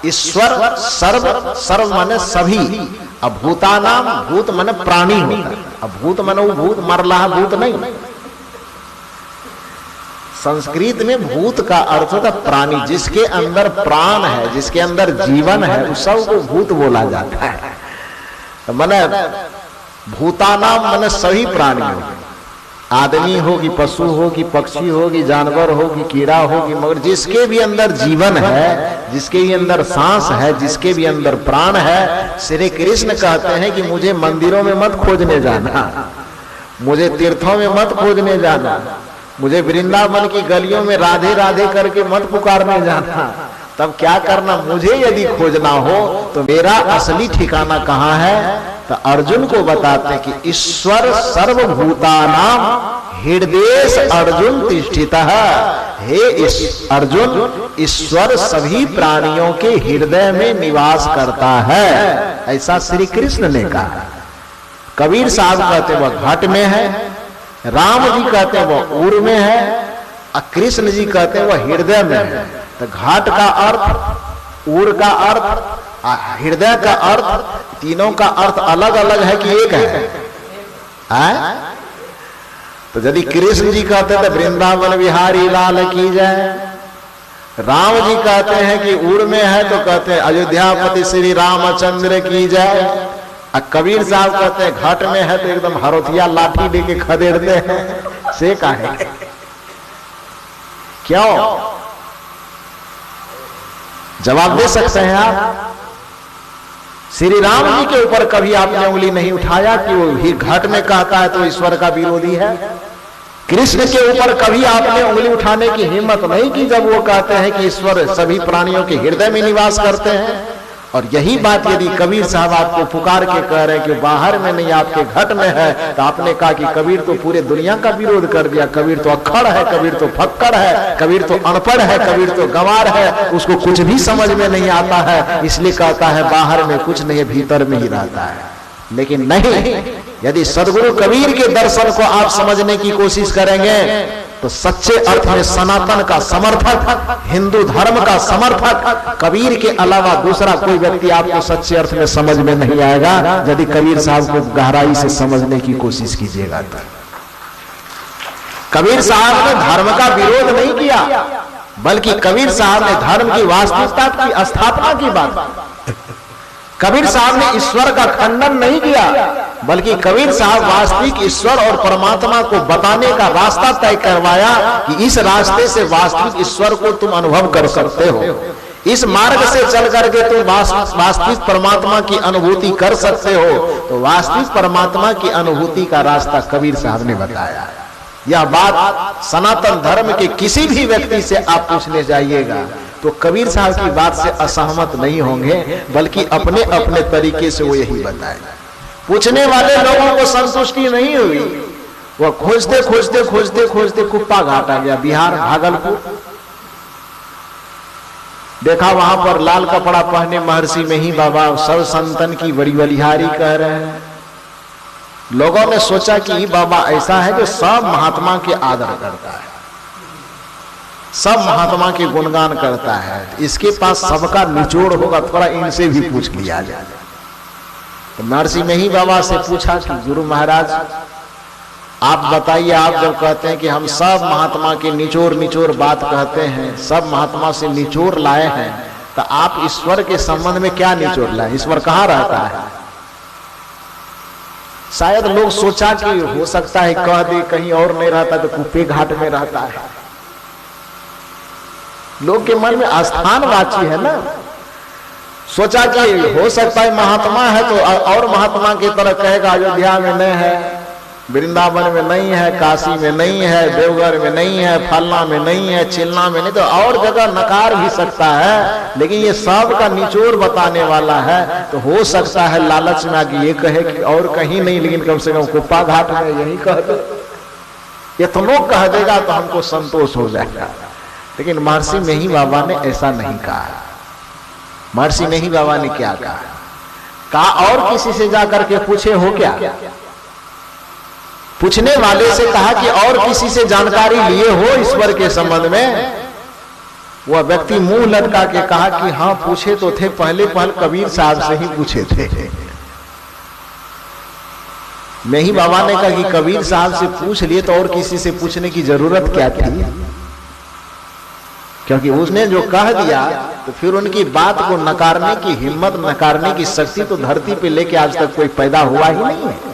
ईश्वर सर्व माने सभी, अब भूतानां भूत माने प्राणी होता है। अब भूत माने भूत मरला भूत नहीं, संस्कृत में भूत का अर्थ होता है प्राणी, जिसके अंदर प्राण है, जिसके अंदर जीवन है, उस सब को भूत बोला जाता है। तो माने भूतानाम माने सभी प्राणी होगी, आदमी होगी, पशु होगी, पक्षी होगी, जानवर होगी, कीड़ा होगी, मगर जिसके भी अंदर जीवन है, जिसके भी अंदर सांस है, जिसके भी अंदर प्राण है, श्री कृष्ण कहते हैं कि मुझे मंदिरों में मत खोजने जाना, मुझे तीर्थों में मत खोजने जाना, मुझे वृंदावन की गलियों में राधे राधे करके मत पुकारने जाना। तब क्या करना? मुझे यदि खोजना हो तो मेरा असली ठिकाना कहाँ है? तो अर्जुन को बताते कि ईश्वर सर्वभूतानां हृदयेश अर्जुन तिष्ठितः। हे अर्जुन, ईश्वर सभी प्राणियों के हृदय में निवास करता है, ऐसा श्री कृष्ण ने कहा। कबीर साहब कहते वह घट में है, राम जी कहते हैं वह उर में है, और कृष्ण जी कहते हैं वह हृदय में है। तो घाट का अर्थ, उर का अर्थ, हृदय का अर्थ, तीनों का अर्थ अलग अलग है कि एक है? तो यदि कृष्ण जी कहते थे वृंदावन बिहारी लाल की जय, राम जी कहते हैं कि उर में है तो कहते हैं अयोध्यापति श्री रामचंद्र की जय, कबीर साहब कहते हैं घाट में है तो एकदम हरोथिया लाठी लेके खदेड़ते हैं। से काहे? क्यों? जवाब दे सकते हैं आप? श्री राम जी के ऊपर कभी आपने उंगली नहीं उठाया कि वो ही घाट में कहता है तो ईश्वर का विरोधी है। कृष्ण के ऊपर कभी आपने उंगली उठाने की हिम्मत नहीं की जब वो कहते हैं कि ईश्वर सभी प्राणियों के हृदय में निवास करते हैं। और यही बात यदि कबीर साहब आपको पुकार के कह रहे हैं कि बाहर में नहीं आपके घट में है, तो आपने कहा कि कबीर तो पूरे दुनिया का विरोध कर दिया, कबीर तो अक्खड़ है, कबीर तो फक्कड़ है, कबीर तो अनपढ़ है, कबीर तो गंवार है, उसको कुछ भी समझ में नहीं आता है, इसलिए कहता है बाहर में कुछ नहीं, भीतर में ही रहता है। लेकिन नहीं, यदि सदगुरु कबीर के दर्शन को आप समझने की कोशिश करेंगे तो सच्चे अर्थ में सनातन का समर्थक, हिंदू धर्म का समर्थक कबीर के अलावा दूसरा कोई व्यक्ति आपको सच्चे अर्थ में समझ में नहीं आएगा। यदि कबीर साहब को गहराई से समझने की कोशिश कीजिएगा तो कबीर साहब ने धर्म का विरोध नहीं किया, बल्कि कबीर साहब ने धर्म की वास्तविकता की स्थापना की बात। कबीर साहब ने ईश्वर का खंडन नहीं किया, बल्कि कबीर साहब वास्तविक ईश्वर और परमात्मा को बताने का रास्ता तय करवाया कि इस रास्ते से वास्तविक ईश्वर को तुम अनुभव कर सकते हो, इस मार्ग से चल करके तुम वास्तविक परमात्मा की अनुभूति कर सकते हो। तो वास्तविक परमात्मा की अनुभूति का रास्ता कबीर साहब ने बताया। यह बात सनातन धर्म के किसी भी व्यक्ति से आप पूछने जाइएगा तो कबीर साहब की बात से असहमत नहीं होंगे, बल्कि अपने अपने तरीके से वो यही बताए। पूछने वाले लोगों को संतुष्टि नहीं हुई, वह खोजते खोजते खोजते खोजते कुप्पा घाट आ गया, बिहार भागलपुर। देखा वहां पर लाल कपड़ा पहने महर्षि मेही बाबा सर्व संतन की बड़ी बलिहारी कह रहे हैं। लोगों ने सोचा कि ये बाबा ऐसा है जो सब महात्मा के आदर करता है, सब महात्मा के गुणगान करता है, इसके पास सबका निचोड़ होगा, थोड़ा इनसे भी पूछ लिया जाए। तो महर्षि मेही बाबा से पूछा कि गुरु महाराज आप बताइए, आप जब कहते हैं कि हम सब महात्मा के निचोड़ बात कहते हैं, सब महात्मा से निचोड़ लाए हैं, तो आप ईश्वर के संबंध में क्या निचोड़ लाए? ईश्वर कहाँ रहता है? शायद लोग सोचा कि हो सकता है कह दे कहीं और नहीं रहता तो कुप्पे घाट में रहता है। लोग के मन में आस्थानवाची है ना, सोचा कि हो सकता है महात्मा है तो और महात्मा की तरह कहेगा अयोध्या में नहीं है, वृंदावन में नहीं है, काशी में नहीं है, देवघर में नहीं है, फलना में नहीं है, चिलना में नहीं, तो और जगह नकार भी सकता है। लेकिन ये सब का निचोड़ बताने वाला है, तो हो सकता है लालच में आगे ये कहे कि और कहीं नहीं, लेकिन कम से कम कुप्पा घाट में यही कह दो। ये तो लोग कह देगा तो हमको संतोष हो जाएगा। लेकिन महर्षि मेही बाबा ने ऐसा नहीं कहा। महर्षि मेही बाबा ने क्या कहा और किसी से जाकर के पूछे हो क्या? पूछने वाले से कहा कि और किसी से जानकारी लिए हो ईश्वर के संबंध में? वह व्यक्ति मुंह लटका के कहा कि हाँ पूछे तो थे, पहले कबीर साहब से ही पूछे थे। मेही बाबा ने कहा कि कबीर साहब से पूछ लिए तो और किसी से पूछने की जरूरत क्या थी? क्योंकि उसने जो कह दिया तो फिर उनकी बात को नकारने की हिम्मत, नकारने की शक्ति तो धरती पे लेके आज तक कोई पैदा हुआ ही नहीं है।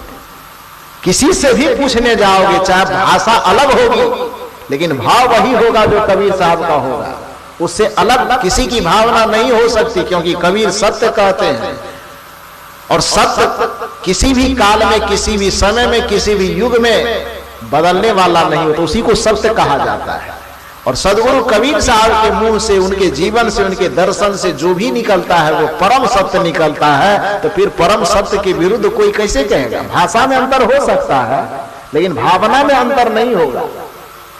किसी से भी पूछने जाओगे, चाहे भाषा अलग होगी लेकिन भाव वही होगा जो कबीर साहब का होगा, उससे अलग किसी की भावना नहीं हो सकती। क्योंकि कबीर सत्य कहते हैं और सत्य किसी भी काल में, किसी भी समय में, किसी भी युग में बदलने वाला नहीं हो, तो उसी को सत्य कहा जाता है। और सदगुरु कबीर साहब के मुंह से, उनके जीवन से, उनके दर्शन से जो भी निकलता है वो परम सत्य निकलता है। तो फिर परम सत्य के विरुद्ध कोई कैसे कहेगा? भाषा में अंतर हो सकता है लेकिन भावना में अंतर नहीं होगा,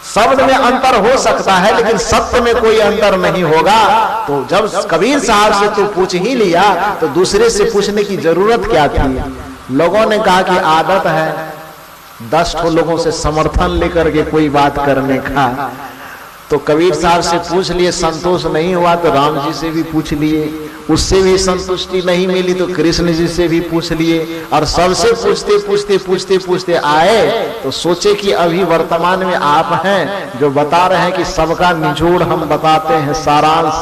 शब्द में अंतर हो सकता है लेकिन सत्य में कोई अंतर नहीं होगा। तो जब कबीर साहब से तू पूछ ही लिया तो दूसरे से पूछने की जरूरत क्या थी? लोगों ने कहा कि आदत है 10 लोगों से समर्थन लेकर के कोई बात करने का। तो कबीर साहब से पूछ लिए, संतोष नहीं हुआ तो राम जी से भी पूछ लिए, उससे भी संतुष्टि नहीं मिली तो कृष्ण जी से भी पूछ लिए, और सबसे पूछते पूछते पूछते पूछते आए तो सोचे कि अभी वर्तमान में आप हैं जो बता रहे हैं कि सबका निचोड़ हम बताते हैं, सारांश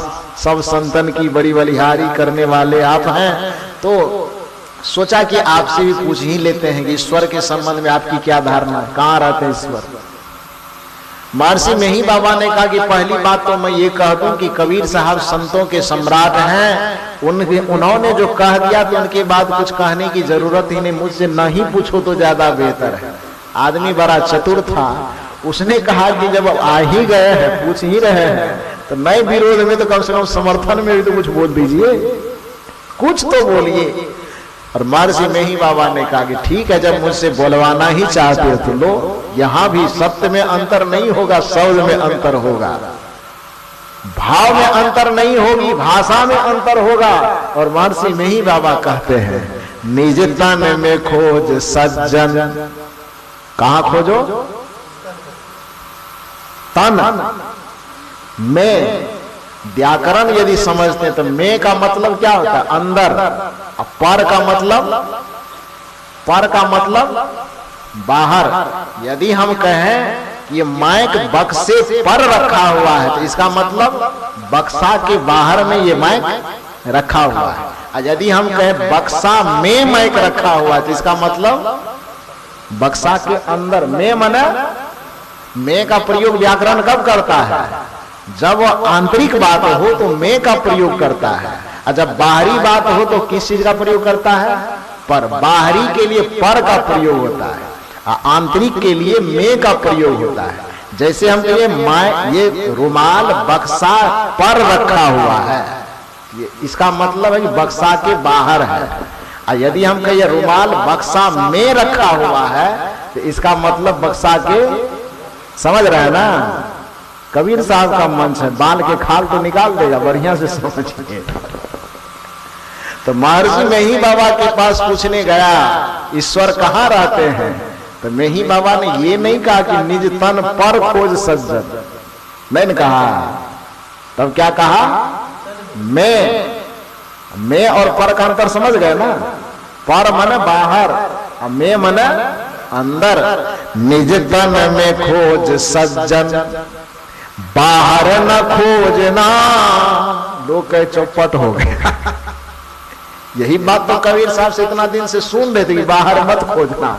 सब संतन की बड़ी बलिहारी करने वाले आप हैं। तो सोचा कि आपसे भी पूछ ही लेते हैं कि ईश्वर के संबंध में आपकी क्या धारणा, कहाँ रहते हैं ईश्वर? महर्षि मेही बाबा ने कहा कि पहली बात तो मैं ये कह दूं कि कबीर साहब संतों के सम्राट हैं, उन्होंने जो कह दिया तो उनके बाद कुछ कहने की जरूरत ही नहीं, मुझसे नहीं पूछो तो ज्यादा बेहतर है। आदमी बड़ा चतुर था, उसने कहा कि जब आ ही गए हैं, पूछ ही रहे हैं, तो नए विरोध में तो कम से कम समर्थन में भी तो कुछ बोल दीजिए, कुछ तो बोलिए। और महर्षि मेही बाबा ने कहा कि ठीक है, जब मुझसे बोलवाना ही चाहते हो तो लो, यहां भी सत्य में अंतर नहीं होगा, शब्द में अंतर होगा, भाव में अंतर नहीं होगी, भाषा में अंतर होगा। और महर्षि मेही बाबा कहते हैं निज तन में खोज सज्जन, कहां खोजो? तन में। व्याकरण यदि समझते हैं तो में का मतलब क्या होता है? अंदर। पर का मतलब बाहर। यदि हम कहें कि ये माइक बक्से पर रखा हुआ है तो इसका मतलब बक्सा के बाहर में ये माइक रखा हुआ है। यदि हम कहें बक्सा में मैक रखा हुआ है तो इसका मतलब बक्सा के अंदर। में मने में का प्रयोग व्याकरण कब करता है? जब वो आंतरिक बात हो तो में का प्रयोग करता है, और जब बाहरी बात हो तो किस चीज का प्रयोग करता है? पर। बाहरी के लिए पर का प्रयोग होता है, आंतरिक के लिए में का प्रयोग होता है। जैसे हम कहें ये रुमाल बक्सा पर रखा हुआ है, इसका मतलब है कि बक्सा के बाहर है। और यदि हम कहें रुमाल बक्सा में रखा हुआ है तो इसका मतलब बक्सा के, समझ रहे हैं ना? कबीर साहब का मंच है, बाल के खाल तो निकाल देगा, बढ़िया से समझिए। तो महर्षि मेही बाबा के पास पूछने गया ईश्वर कहाँ रहते हैं, तो मेही बाबा ने ये नहीं कहा कि निज तन पर खोज सज्जन, नहीं कहा। तब क्या कहा? मैं और पर का अंतर समझ गए ना? पर मने बाहर, में मने अंदर। निज तन में खोज सज्जन, बाहर न खोजना। लोग कहे चौपट हो गया। यही बात तो कबीर साहब से इतना दिन से सुन रहे थे कि बाहर मत खोजना,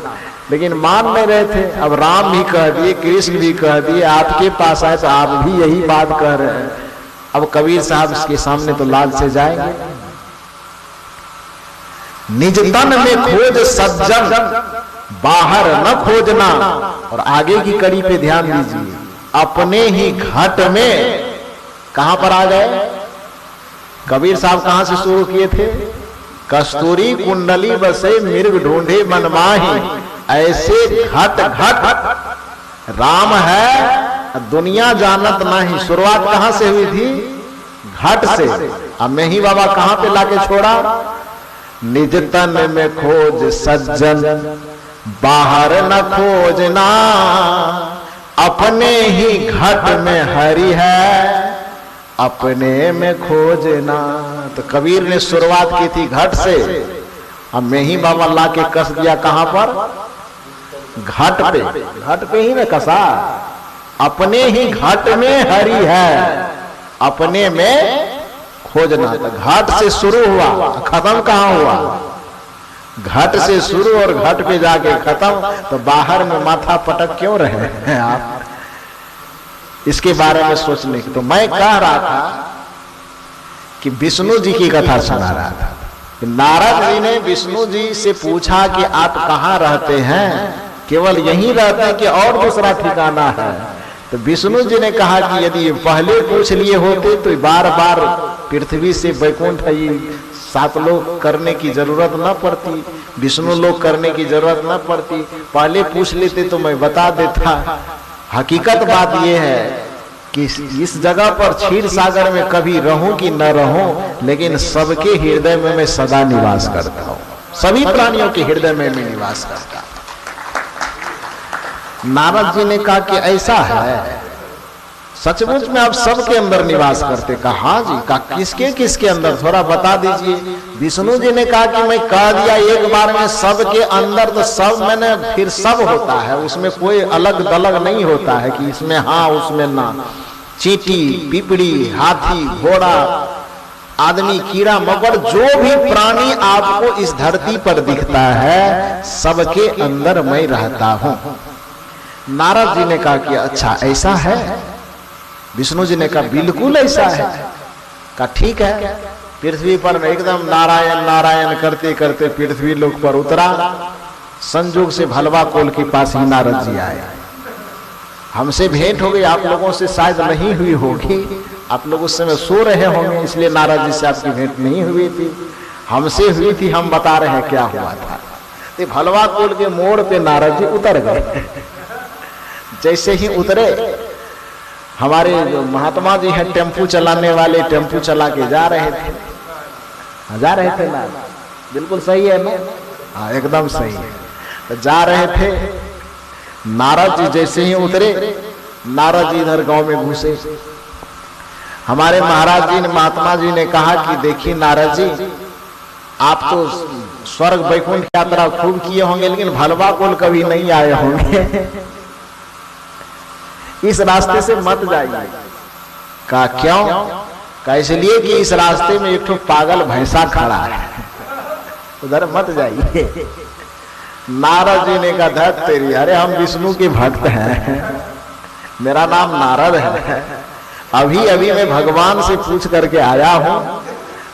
लेकिन मान नहीं रहे थे। अब राम भी कह दिए, कृष्ण भी कह दिए, आपके पास आए तो आप भी यही बात कह रहे हैं। अब कबीर साहब इसके सामने तो लाल से जाएंगे। निज तन में खोज सज्जन, बाहर न खोजना। और आगे की कड़ी पे ध्यान दीजिए, अपने ही घट में। कहां पर आ गए? कबीर साहब कहां से शुरू किए थे? कस्तूरी कुंडली बसे मिर्ग ढूंढे मन माही, ऐसे घट घट राम है दुनिया जानत नहीं। शुरुआत कहां से हुई थी? घट से। अब मेही बाबा कहां पे लाके छोड़ा? निज तन में खोज सज्जन, बाहर न खोजना। अपने ही घट में हरि है, अपने में खोजना। तो कबीर ने शुरुआत की थी घट से, अब मेही बाबा ला के कस दिया कहां पर? घट पे। घट पे ही ने कसा। अपने ही घट में हरि है, अपने में खोजना। तो घट से शुरू हुआ, खत्म कहां हुआ? घट से शुरू और घट पे जाके खत्म। तो बाहर में माथा पटक क्यों रहे हैं आप? इसके बारे में सोचने की। तो मैं कह रहा था कि विष्णु जी की कथा सुना रहा था। नारद जी ने विष्णु जी से पूछा कि आप कहाँ रहते हैं? केवल यहीं रहते हैं कि और दूसरा ठिकाना है? तो विष्णु जी ने कहा कि यदि पहले पूछ लिए होते तो बार बार पृथ्वी से वैकुंठ ही 7 लोग करने की जरूरत न पड़ती, विष्णु लोग करने की जरूरत न पड़ती। पहले पूछ लेते तो मैं बता देता। हकीकत बात यह है कि इस जगह पर क्षीर सागर में कभी रहूं कि न रहूं, लेकिन सबके हृदय में मैं सदा निवास करता हूं। सभी प्राणियों के हृदय में मैं निवास करता हूं। नारद जी ने कहा कि ऐसा है, सचमुच में आप सबके अंदर निवास करते? कहा हाँ जी। कहा किसके किसके अंदर, थोड़ा बता दीजिए। विष्णु जी ने कहा कि मैं कह दिया एक बार में सबके अंदर, तो सब मैंने फिर सब होता है, उसमें कोई अलग दलग नहीं होता है कि इसमें हाँ उसमें ना। चींटी, पिपड़ी, हाथी, घोड़ा, आदमी, कीड़ा मकोड़ा, जो भी प्राणी आपको इस धरती पर दिखता है, सबके अंदर मैं रहता हूं। नारद जी ने कहा कि अच्छा ऐसा है? विष्णु जी ने कहा बिल्कुल ऐसा है। कहा ठीक है। पृथ्वी पर एकदम नारायण नारायण करते करते पृथ्वी लोक पर उतरा। संजोग से भलवा कोल के पास ही नारद जी आए। हमसे भेंट हो गई, आप लोगों से शायद नहीं हुई होगी, आप लोग उस समय सो रहे होंगे, इसलिए नारद जी से आपकी भेंट नहीं हुई थी। हमसे हुई थी, हम बता रहे हैं क्या हुआ था। तो भलवा कोल के मोड़ पे नारद जी उतर गए। जैसे ही उतरे, हमारे जो महात्मा जी हैं टेम्पू चलाने वाले, टेम्पू चला के जा रहे थे ना? बिल्कुल सही है ना? हाँ एकदम सही है। तो जा रहे थे, नारद जी जैसे ही उतरे, नारद जी इधर गांव में घुसे। हमारे महाराज जी ने, महात्मा जी ने कहा कि देखिए नारद जी, आप तो स्वर्ग वैकुंठ यात्रा खूब किए होंगे, लेकिन भलवा कोल कभी नहीं आए होंगे, इस रास्ते से मत जाइए। कहा क्यों? इसलिए कि इस रास्ते में एक ठो पागल भैंसा खड़ा है, उधर मत जाइए। नारद जी ने कहा धत तेरी, अरे हम विष्णु के भक्त हैं, मेरा नाम नारद है, अभी अभी मैं भगवान से पूछ करके आया हूं।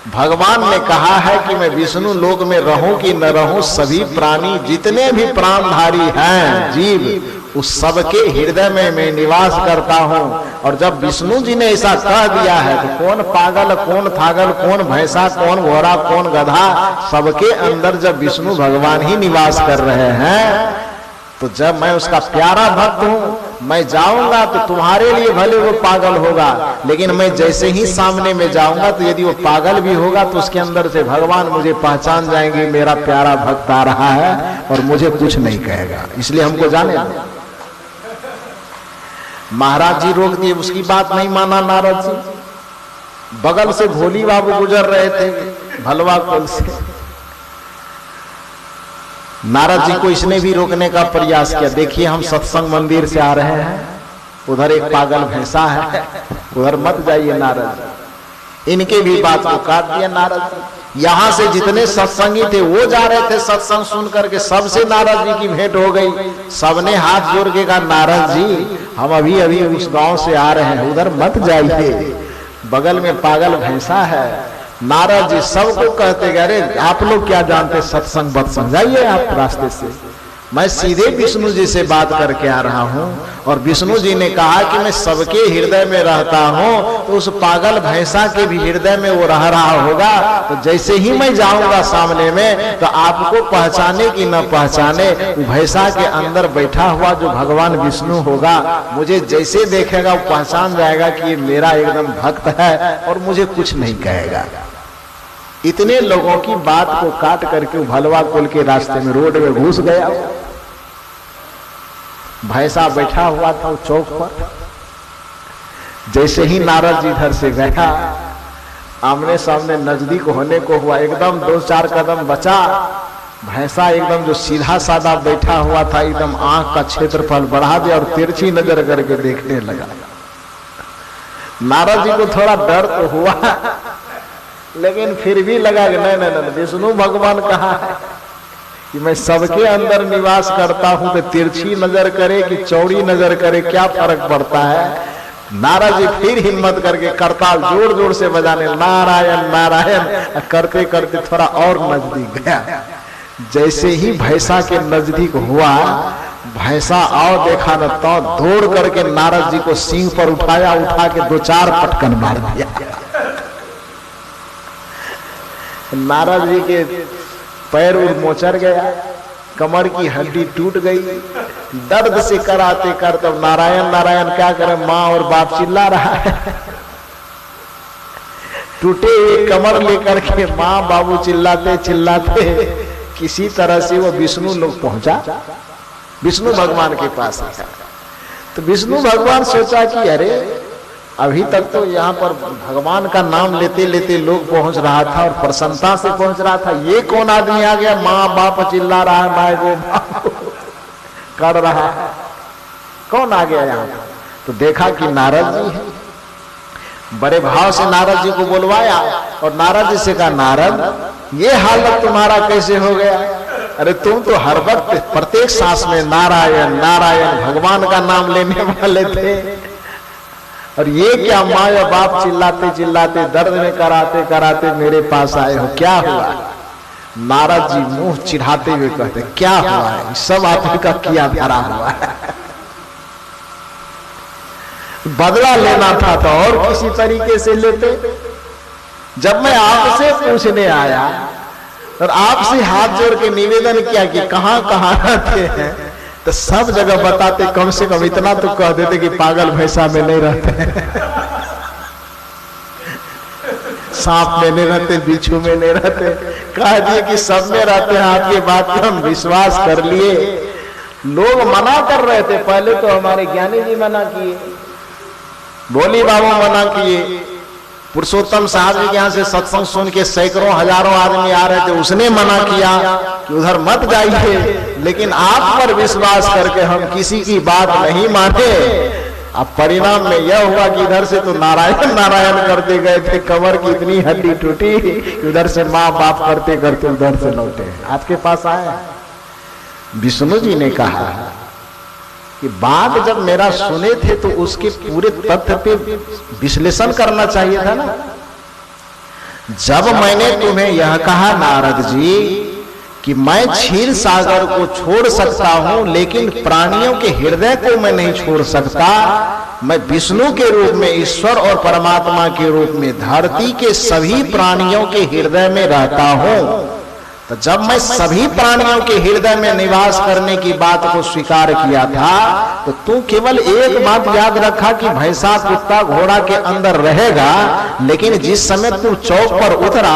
भगवान ने कहा है कि मैं विष्णु लोक में रहूं कि न रहूं, सभी प्राणी जितने भी प्राणधारी हैं जीव, उस सबके हृदय में मैं निवास करता हूं। और जब विष्णु जी ने ऐसा कह दिया है तो कौन पागल, कौन थागल, कौन भैंसा, कौन घोड़ा, कौन गधा, सबके अंदर जब विष्णु भगवान ही निवास कर रहे हैं, तो जब मैं उसका प्यारा भक्त हूं, मैं जाऊंगा तो तुम्हारे लिए भले वो पागल होगा, लेकिन मैं जैसे ही सामने में जाऊंगा तो यदि वो पागल भी होगा तो उसके अंदर से भगवान मुझे पहचान जाएंगे, मेरा प्यारा भक्त आ रहा है और मुझे कुछ नहीं कहेगा, इसलिए हमको जाने दो। महाराज जी रोक दिए, उसकी बात नहीं माना नारद जी। बगल से भोली बाबू गुजर रहे थे भलवा कुल से, नारद जी को इसने भी रोकने का प्रयास किया। देखिए हम सत्संग मंदिर से आ रहे हैं, उधर एक पागल भैंसा है, उधर मत जाइए नारद जी। इनके भी बात को काट दिया नारद जी। यहां से जितने सत्संगी थे वो जा रहे थे सत्संग सुन करके, सबसे नारद जी की भेंट हो गई। सबने हाथ जोड़ के कहा नारद जी हम अभी अभी उस गांव से आ रहे हैं, उधर मत जाइए, बगल में पागल भैंसा है। नारद जी सबको कहते गए अरे आप लोग क्या जानते सत्संग बत्संग, जाइए आप रास्ते से, मैं सीधे विष्णु जी से बात करके आ रहा हूं। और विष्णु जी ने कहा कि मैं सबके हृदय में रहता हूं, तो उस पागल भैंसा के भी हृदय में वो रह रहा होगा। तो जैसे ही मैं जाऊंगा सामने में तो आपको पहचाने कि न पहचाने, भैंसा के अंदर बैठा हुआ जो भगवान विष्णु होगा, मुझे जैसे देखेगा वो पहचान जाएगा कि ये मेरा एकदम भक्त है और मुझे कुछ नहीं कहेगा। इतने लोगों की बात को काट करके भलवा कुल के रास्ते में रोड में घुस गया। भैंसा बैठा हुआ था चौक पर, जैसे ही नारद जी इधर से गया, आमने सामने नजदीक होने को हुआ, एकदम 2-4 कदम बचा, भैंसा एकदम जो सीधा साधा बैठा हुआ था एकदम आंख का क्षेत्रफल बढ़ा दिया और तिरछी नजर करके देखने लगा। नारद जी को थोड़ा डर तो हुआ, लेकिन फिर भी लगा कि नहीं, विष्णु भगवान कहा है कि मैं सबके अंदर निवास करता हूं, तो तिरछी नजर करे कि चौड़ी नजर करे क्या फर्क पड़ता है। नारद जी फिर हिम्मत करके करताल जोर जोर से बजाने नारायण नारायण करते करते थोड़ा और नजदीक गया। जैसे ही भैंसा के नजदीक हुआ, भैंसा और देखा न तो दौड़ करके नारद जी को सींग पर उठाया, उठा के 2-4 पटकन मार दिया। नारद जी के पैर मोचर गया, कमर की हड्डी टूट गई, दर्द से कराते कर तब नारायण नारायण क्या करे, माँ और बाप चिल्ला रहा है। टूटे हुए कमर लेकर के माँ बाबू चिल्लाते चिल्लाते किसी तरह से वो विष्णु लोग पहुंचा, विष्णु भगवान के पास आया। तो विष्णु भगवान सोचा कि अरे अभी तक तो यहाँ पर भगवान का नाम लेते लेते लोग पहुंच रहा था और प्रसन्नता से पहुंच रहा था, ये कौन आदमी आ गया, माँ बाप चिल्ला रहा है, माए वो कर रहा है, कौन आ गया यहाँ पर? तो देखा कि नारद जी है। बड़े भाव से नारद जी को बुलवाया और नारद जी से कहा नारद ये हालत तुम्हारा कैसे हो गया? अरे तुम तो हर वक्त प्रत्येक सांस में नारायण नारायण भगवान का नाम लेने वाले थे, और ये क्या माँ या बाप चिल्लाते चिल्लाते दर्द में कराते कराते मेरे पास आए हो, क्या हुआ? नारद जी मुंह चिढ़ाते हुए कहते क्या हुआ है, सब आप का किया धरा हुआ है। बदला लेना था तो और किसी तरीके से लेते। जब मैं आपसे पूछने आया और आपसे हाथ जोड़ के निवेदन किया कि कहां कहां रहते हैं, तो सब जगह बताते, कम से कम इतना तो कह देते कि पागल भैंसा में नहीं रहते, सांप में नहीं रहते, बिच्छू में नहीं रहते, कह दिए कि सब में रहते हैं। आपकी बात पर हम विश्वास कर लिए। लोग मना कर रहे थे, पहले तो हमारे ज्ञानी जी मना किए, भोली बाबू मना किए, पुरुषोत्तम साहब जी के यहाँ से सत्संग सुन के सैकड़ों हजारों आदमी आ रहे थे, उसने मना किया कि उधर मत जाइए, लेकिन आप पर विश्वास करके हम किसी की बात नहीं माने। अब परिणाम में यह हुआ कि इधर से तो नारायण नारायण करते गए थे, कमर की इतनी हड्डी टूटी, उधर से माँ बाप करते करते उधर से लौटे। आपके पास आए विष्णु जी ने कहा कि बात जब मेरा सुने थे तो उसके पूरे तथ्य पे विश्लेषण करना चाहिए था ना। जब मैंने तुम्हें यह कहा नारद जी कि मैं क्षीर सागर को छोड़ सकता हूं लेकिन प्राणियों के हृदय को मैं नहीं छोड़ सकता, मैं विष्णु के रूप में, ईश्वर और परमात्मा के रूप में धरती के सभी प्राणियों के हृदय में रहता हूं, तो जब मैं सभी प्राणियों के हृदय में निवास करने की बात को स्वीकार किया था तो तू केवल एक बात याद रखा कि भैंसा कुत्ता घोड़ा के अंदर रहेगा, लेकिन जिस समय तू चौक पर उतरा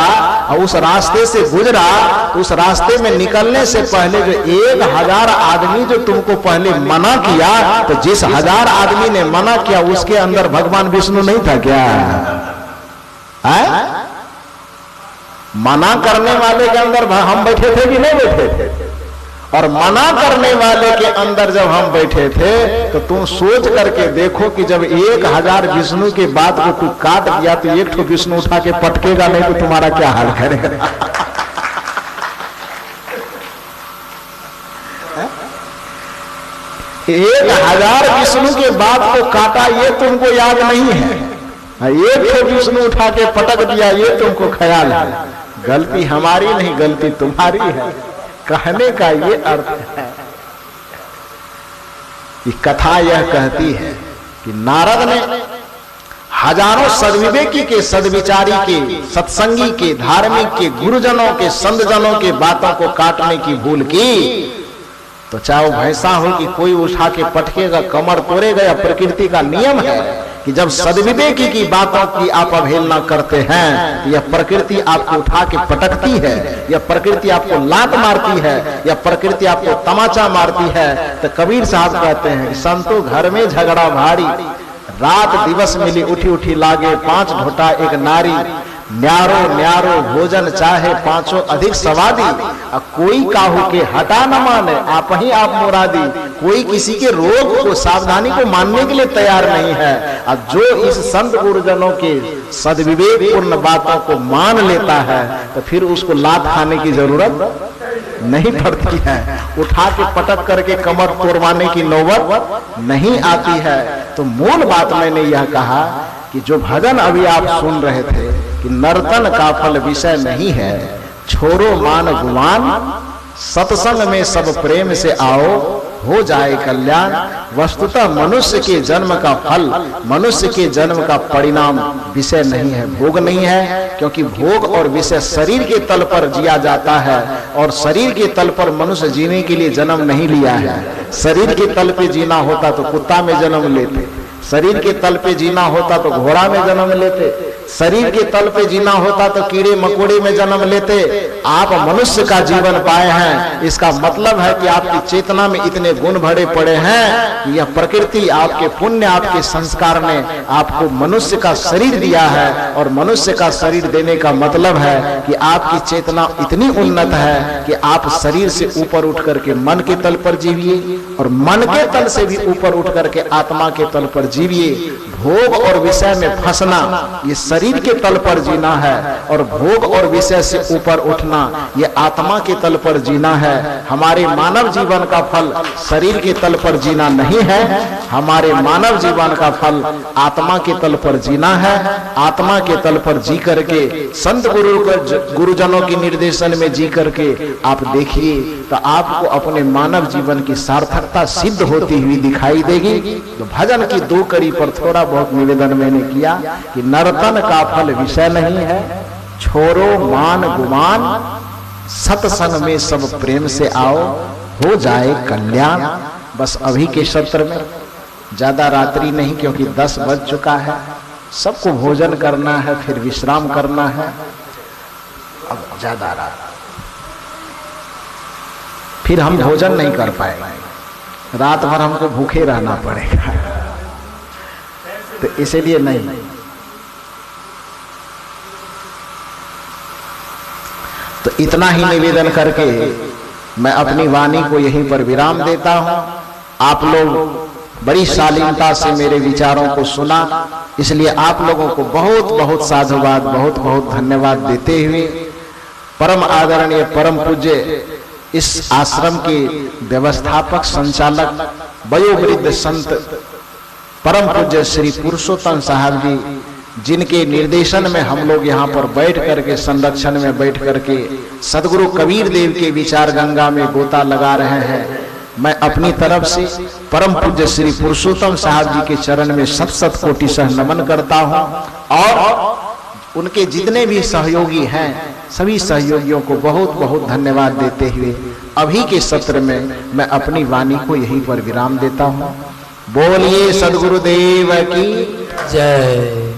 और उस रास्ते से गुजरा तो उस रास्ते में निकलने से पहले जो 1000 आदमी जो तुमको पहले मना किया, तो जिस 1000 आदमी ने मना किया उसके अंदर भगवान विष्णु नहीं था क्या? है? मना करने वाले के अंदर हम बैठे थे कि नहीं बैठे थे? और मना करने वाले के अंदर जब हम बैठे थे तो तुम सोच करके देखो कि जब 1000 विष्णु की बात को तू काट दिया तो एक ठो विष्णु उठा के पटकेगा नहीं तो तुम्हारा क्या हाल करेगा? 1000 विष्णु की बात को काटा ये तुमको याद नहीं है, एक ठो विष्णु उठा के पटक दिया ये तुमको ख्याल है। गलती हमारी नहीं, गलती तुम्हारी है। कहने का ये अर्थ है कि कथा यह कहती है कि नारद ने हजारों सद्विवेकी के, सद्विचारी के, सत्संगी के, धार्मिक के, गुरुजनों के, संतजनों के बातों को काटने की भूल की तो चाहे वो भैंसा हो कि कोई उठा के पटकेगा, कमर तोड़ेगा। या प्रकृति का नियम है कि जब सद्विवेकी की बातों की आप अवहेलना करते हैं तो यह प्रकृति आपको उठा के पटकती है, यह प्रकृति आपको लात मारती है, यह प्रकृति आपको तमाचा मारती है। तो कबीर साहब कहते हैं संतो घर में झगड़ा भारी, रात दिवस मिली उठी उठी लागे, 5 ढोटा एक नारी, न्यारो न्यारो भोजन चाहे 5 अधिक सवादी, कोई काहू के हटा न माने आप ही आप मुरादी। कोई किसी के रोग को, सावधानी को मानने के लिए तैयार नहीं है। अब जो इस संत गुरुजनों के सद्विवेक पूर्ण बातों को मान लेता है तो फिर उसको लात खाने की जरूरत नहीं पड़ती है, उठा के पटक करके कमर तोड़वाने की नौबत नहीं आती है। तो मूल बात मैंने यह कहा कि जो भजन अभी आप सुन रहे थे कि नर्तन का फल विषय नहीं है, छोड़ो मान गुमान, सत्संग में सब प्रेम से आओ, हो जाए कल्याण। वस्तुतः मनुष्य के जन्म का फल, मनुष्य के जन्म का परिणाम विषय नहीं है, भोग नहीं है, क्योंकि भोग और विषय शरीर के तल पर जिया जाता है और शरीर के तल पर मनुष्य जीने के लिए जन्म नहीं लिया है। शरीर के तल पे जीना होता तो कुत्ता में जन्म लेते, शरीर के तल पे जीना होता तो घोड़ा में जन्म लेते, शरीर के तल पे जीना होता तो कीड़े मकोड़े में जन्म लेते। आप मनुष्य का जीवन पाए हैं, इसका मतलब है कि आपकी चेतना में इतने गुण भरे पड़े हैं कि यह प्रकृति, आपके पुण्य, आपके संस्कार ने आपको मनुष्य का शरीर दिया है। और मनुष्य का शरीर देने का मतलब है कि आपकी चेतना इतनी उन्नत है कि आप शरीर से ऊपर उठ करके मन के तल पर जीविए और मन के तल से भी ऊपर उठ करके आत्मा के तल पर जीविए। भोग और विषय में फंसना ये शरीर के तल पर जीना है और भोग और विषय से ऊपर उठना ये आत्मा के तल पर जीना है। हमारे मानव जीवन का फल शरीर के तल पर जीना नहीं है, हमारे मानव जीवन का फल आत्मा के तल पर जीना है। आत्मा के तल पर जी करके संत गुरुजनों के निर्देशन में जी करके आप देखिए तो आपको अपने मानव जीवन की सार्थकता सिद्ध होती हुई दिखाई देगी। तो भजन की 2 कड़ी पर थोड़ा बहुत निवेदन मैंने किया कि नर्तन का फल विषय नहीं है, छोड़ो मान गुमान, सत्संग में सब प्रेम से आओ, हो जाए कल्याण। बस अभी के सत्र में ज्यादा रात्रि नहीं, क्योंकि 10 बज चुका है, सबको भोजन करना है, फिर विश्राम करना है। अब ज्यादा रात फिर हम भोजन नहीं कर पाएंगे, रात भर हमको भूखे रहना पड़ेगा। तो इसीलिए नहीं, तो इतना ही निवेदन करके मैं अपनी वाणी को यहीं पर विराम देता हूं। आप लोग बड़ी शालीनता से मेरे विचारों को सुना। इसलिए आप लोगों को बहुत बहुत साधुवाद, बहुत बहुत धन्यवाद देते हुए परम आदरणीय परम पूज्य इस आश्रम के व्यवस्थापक संचालक वयोवृद्ध संत परम पूज्य श्री पुरुषोत्तम साहब जी, जिनके निर्देशन में हम लोग यहाँ पर बैठ करके, संरक्षण में बैठ करके सदगुरु कबीर देव के विचार गंगा में गोता लगा रहे हैं, मैं अपनी तरफ से परम पूज्य श्री पुरुषोत्तम साहब जी के चरण में शत शत कोटि सह नमन करता हूँ। और उनके जितने भी सहयोगी हैं सभी सहयोगियों को बहुत बहुत धन्यवाद देते हुए अभी के सत्र में मैं अपनी वाणी को यहीं पर विराम देता हूँ। बोलिए सदगुरुदेव की जय।